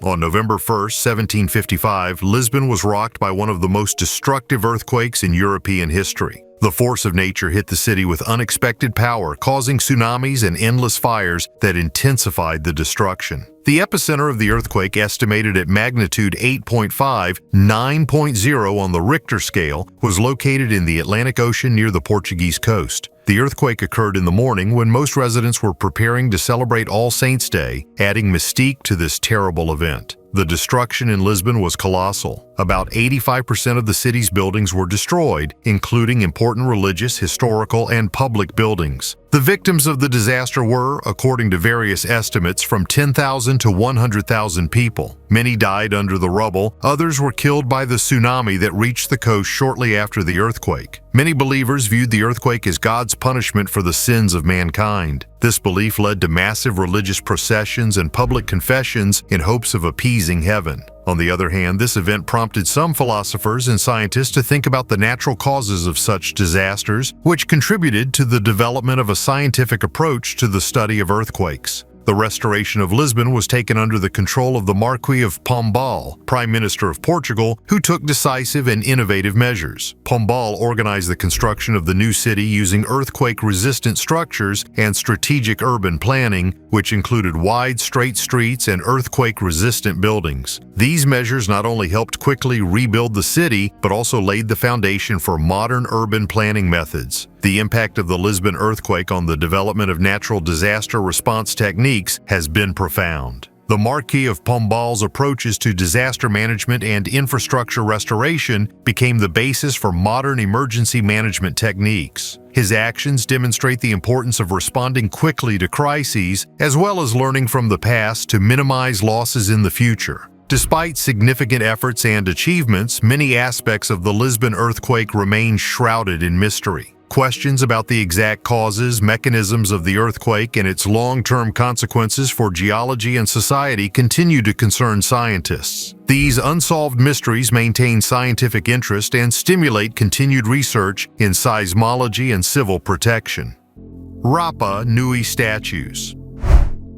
On November 1, 1755, Lisbon was rocked by one of the most destructive earthquakes in European history. The force of nature hit the city with unexpected power, causing tsunamis and endless fires that intensified the destruction. The epicenter of the earthquake, estimated at magnitude 8.5, 9.0 on the Richter scale, was located in the Atlantic Ocean near the Portuguese coast. The earthquake occurred in the morning when most residents were preparing to celebrate All Saints' Day, adding mystique to this terrible event. The destruction in Lisbon was colossal. About 85% of the city's buildings were destroyed, including important religious, historical, and public buildings. The victims of the disaster were, according to various estimates, from 10,000 to 100,000 people. Many died under the rubble, others were killed by the tsunami that reached the coast shortly after the earthquake. Many believers viewed the earthquake as God's punishment for the sins of mankind. This belief led to massive religious processions and public confessions in hopes of appeasing heaven. On the other hand, this event prompted some philosophers and scientists to think about the natural causes of such disasters, which contributed to the development of a scientific approach to the study of earthquakes. The restoration of Lisbon was taken under the control of the Marquis of Pombal, Prime Minister of Portugal, who took decisive and innovative measures. Pombal organized the construction of the new city using earthquake-resistant structures and strategic urban planning, which included wide, straight streets and earthquake-resistant buildings. These measures not only helped quickly rebuild the city, but also laid the foundation for modern urban planning methods. The impact of the Lisbon earthquake on the development of natural disaster response techniques has been profound. The Marquis of Pombal's approaches to disaster management and infrastructure restoration became the basis for modern emergency management techniques. His actions demonstrate the importance of responding quickly to crises, as well as learning from the past to minimize losses in the future. Despite significant efforts and achievements, many aspects of the Lisbon earthquake remain shrouded in mystery. Questions about the exact causes, mechanisms of the earthquake, and its long-term consequences for geology and society continue to concern scientists. These unsolved mysteries maintain scientific interest and stimulate continued research in seismology and civil protection. Rapa Nui statues.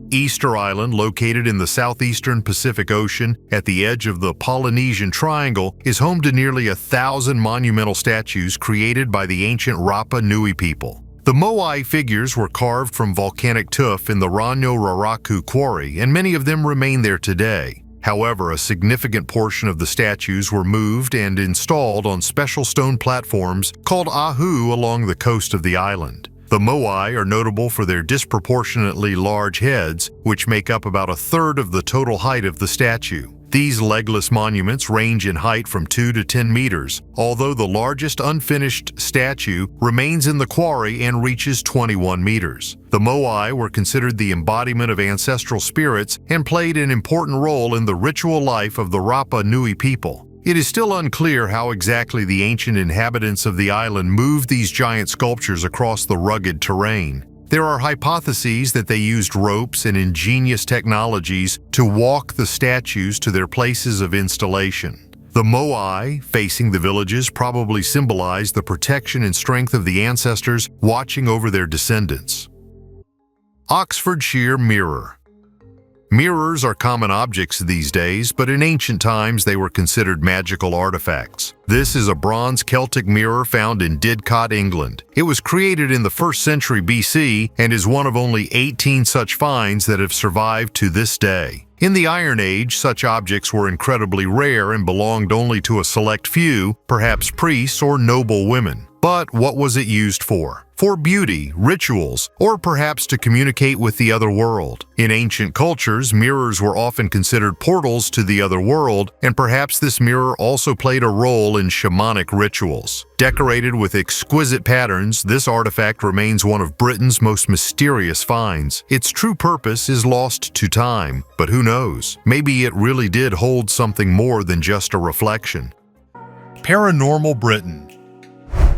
Easter Island, located in the southeastern Pacific Ocean at the edge of the Polynesian Triangle, is home to nearly 1,000 monumental statues created by the ancient Rapa Nui people. The moai figures were carved from volcanic tuff in the Ranyo Raraku quarry, and many of them remain there today. However, a significant portion of the statues were moved and installed on special stone platforms called ahu along the coast of the island. The moai are notable for their disproportionately large heads, which make up about a third of the total height of the statue. These legless monuments range in height from 2 to 10 meters, although the largest unfinished statue remains in the quarry and reaches 21 meters. The moai were considered the embodiment of ancestral spirits and played an important role in the ritual life of the Rapa Nui people. It is still unclear how exactly the ancient inhabitants of the island moved these giant sculptures across the rugged terrain. There are hypotheses that they used ropes and ingenious technologies to walk the statues to their places of installation. The moai, facing the villages, probably symbolized the protection and strength of the ancestors watching over their descendants. Oxfordshire mirror. Mirrors are common objects these days, but in ancient times they were considered magical artifacts. This is a bronze Celtic mirror found in Didcot, England. It was created in the 1st century BC and is one of only 18 such finds that have survived to this day. In the Iron Age, such objects were incredibly rare and belonged only to a select few, perhaps priests or noble women. But what was it used for? For beauty, rituals, or perhaps to communicate with the other world. In ancient cultures, mirrors were often considered portals to the other world, and perhaps this mirror also played a role in shamanic rituals. Decorated with exquisite patterns, this artifact remains one of Britain's most mysterious finds. Its true purpose is lost to time, but who knows? Maybe it really did hold something more than just a reflection. Paranormal Britain.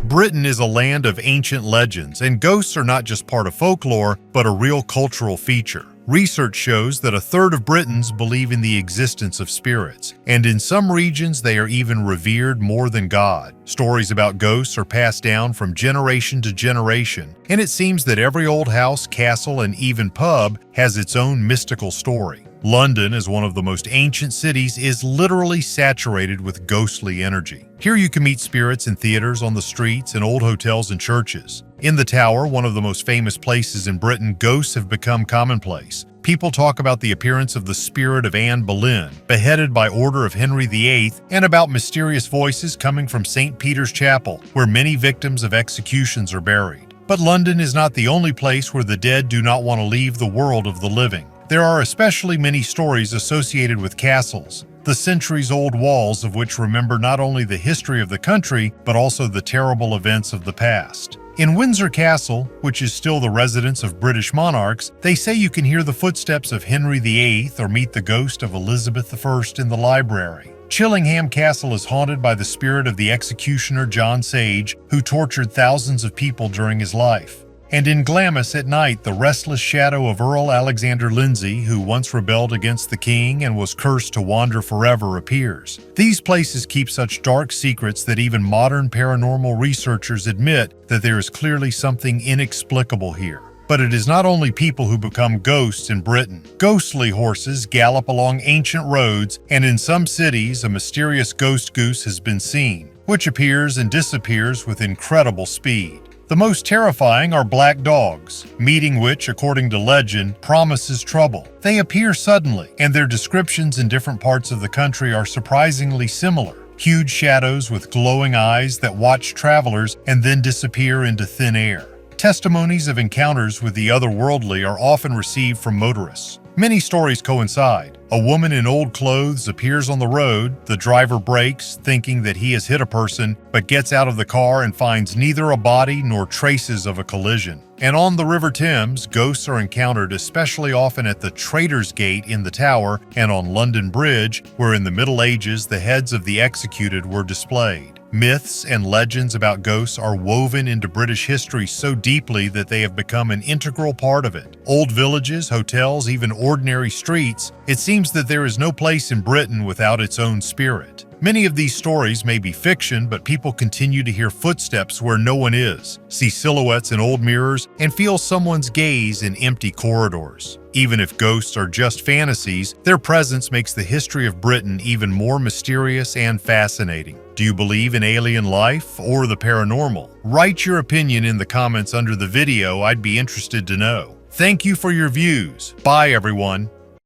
Britain is a land of ancient legends, and ghosts are not just part of folklore, but a real cultural feature. Research shows that a third of Britons believe in the existence of spirits, and in some regions they are even revered more than God. Stories about ghosts are passed down from generation to generation, and it seems that every old house, castle, and even pub has its own mystical story. London, as one of the most ancient cities, is literally saturated with ghostly energy. Here you can meet spirits in theaters, on the streets, in old hotels and churches. In the Tower, one of the most famous places in Britain, ghosts have become commonplace. People talk about the appearance of the spirit of Anne Boleyn, beheaded by order of Henry VIII, and about mysterious voices coming from St. Peter's Chapel, where many victims of executions are buried. But London is not the only place where the dead do not want to leave the world of the living. There are especially many stories associated with castles. The the centuries-old walls of which remember not only the history of the country, but also the terrible events of the past. In Windsor Castle, which is still the residence of British monarchs, they say you can hear the footsteps of Henry VIII or meet the ghost of Elizabeth I in the library. Chillingham Castle is haunted by the spirit of the executioner John Sage, who tortured thousands of people during his life. And in Glamis at night, the restless shadow of Earl Alexander Lindsay, who once rebelled against the king and was cursed to wander forever, appears. These places keep such dark secrets that even modern paranormal researchers admit that there is clearly something inexplicable here. But it is not only people who become ghosts in Britain. Ghostly horses gallop along ancient roads, and in some cities a mysterious ghost goose has been seen, which appears and disappears with incredible speed. The most terrifying are black dogs, meeting which, according to legend, promises trouble. They appear suddenly, and their descriptions in different parts of the country are surprisingly similar. Huge shadows with glowing eyes that watch travelers and then disappear into thin air. Testimonies of encounters with the otherworldly are often received from motorists. Many stories coincide. A woman in old clothes appears on the road, the driver brakes, thinking that he has hit a person, but gets out of the car and finds neither a body nor traces of a collision. And on the River Thames, ghosts are encountered especially often at the Traitor's Gate in the Tower and on London Bridge, where in the Middle Ages the heads of the executed were displayed. Myths and legends about ghosts are woven into British history so deeply that they have become an integral part of it. Old villages, hotels, even ordinary streets, it seems that there is no place in Britain without its own spirit. Many of these stories may be fiction, but people continue to hear footsteps where no one is, see silhouettes in old mirrors, and feel someone's gaze in empty corridors. Even if ghosts are just fantasies, their presence makes the history of Britain even more mysterious and fascinating. Do you believe in alien life or the paranormal? Write your opinion in the comments under the video. I'd be interested to know. Thank you for your views. Bye, everyone.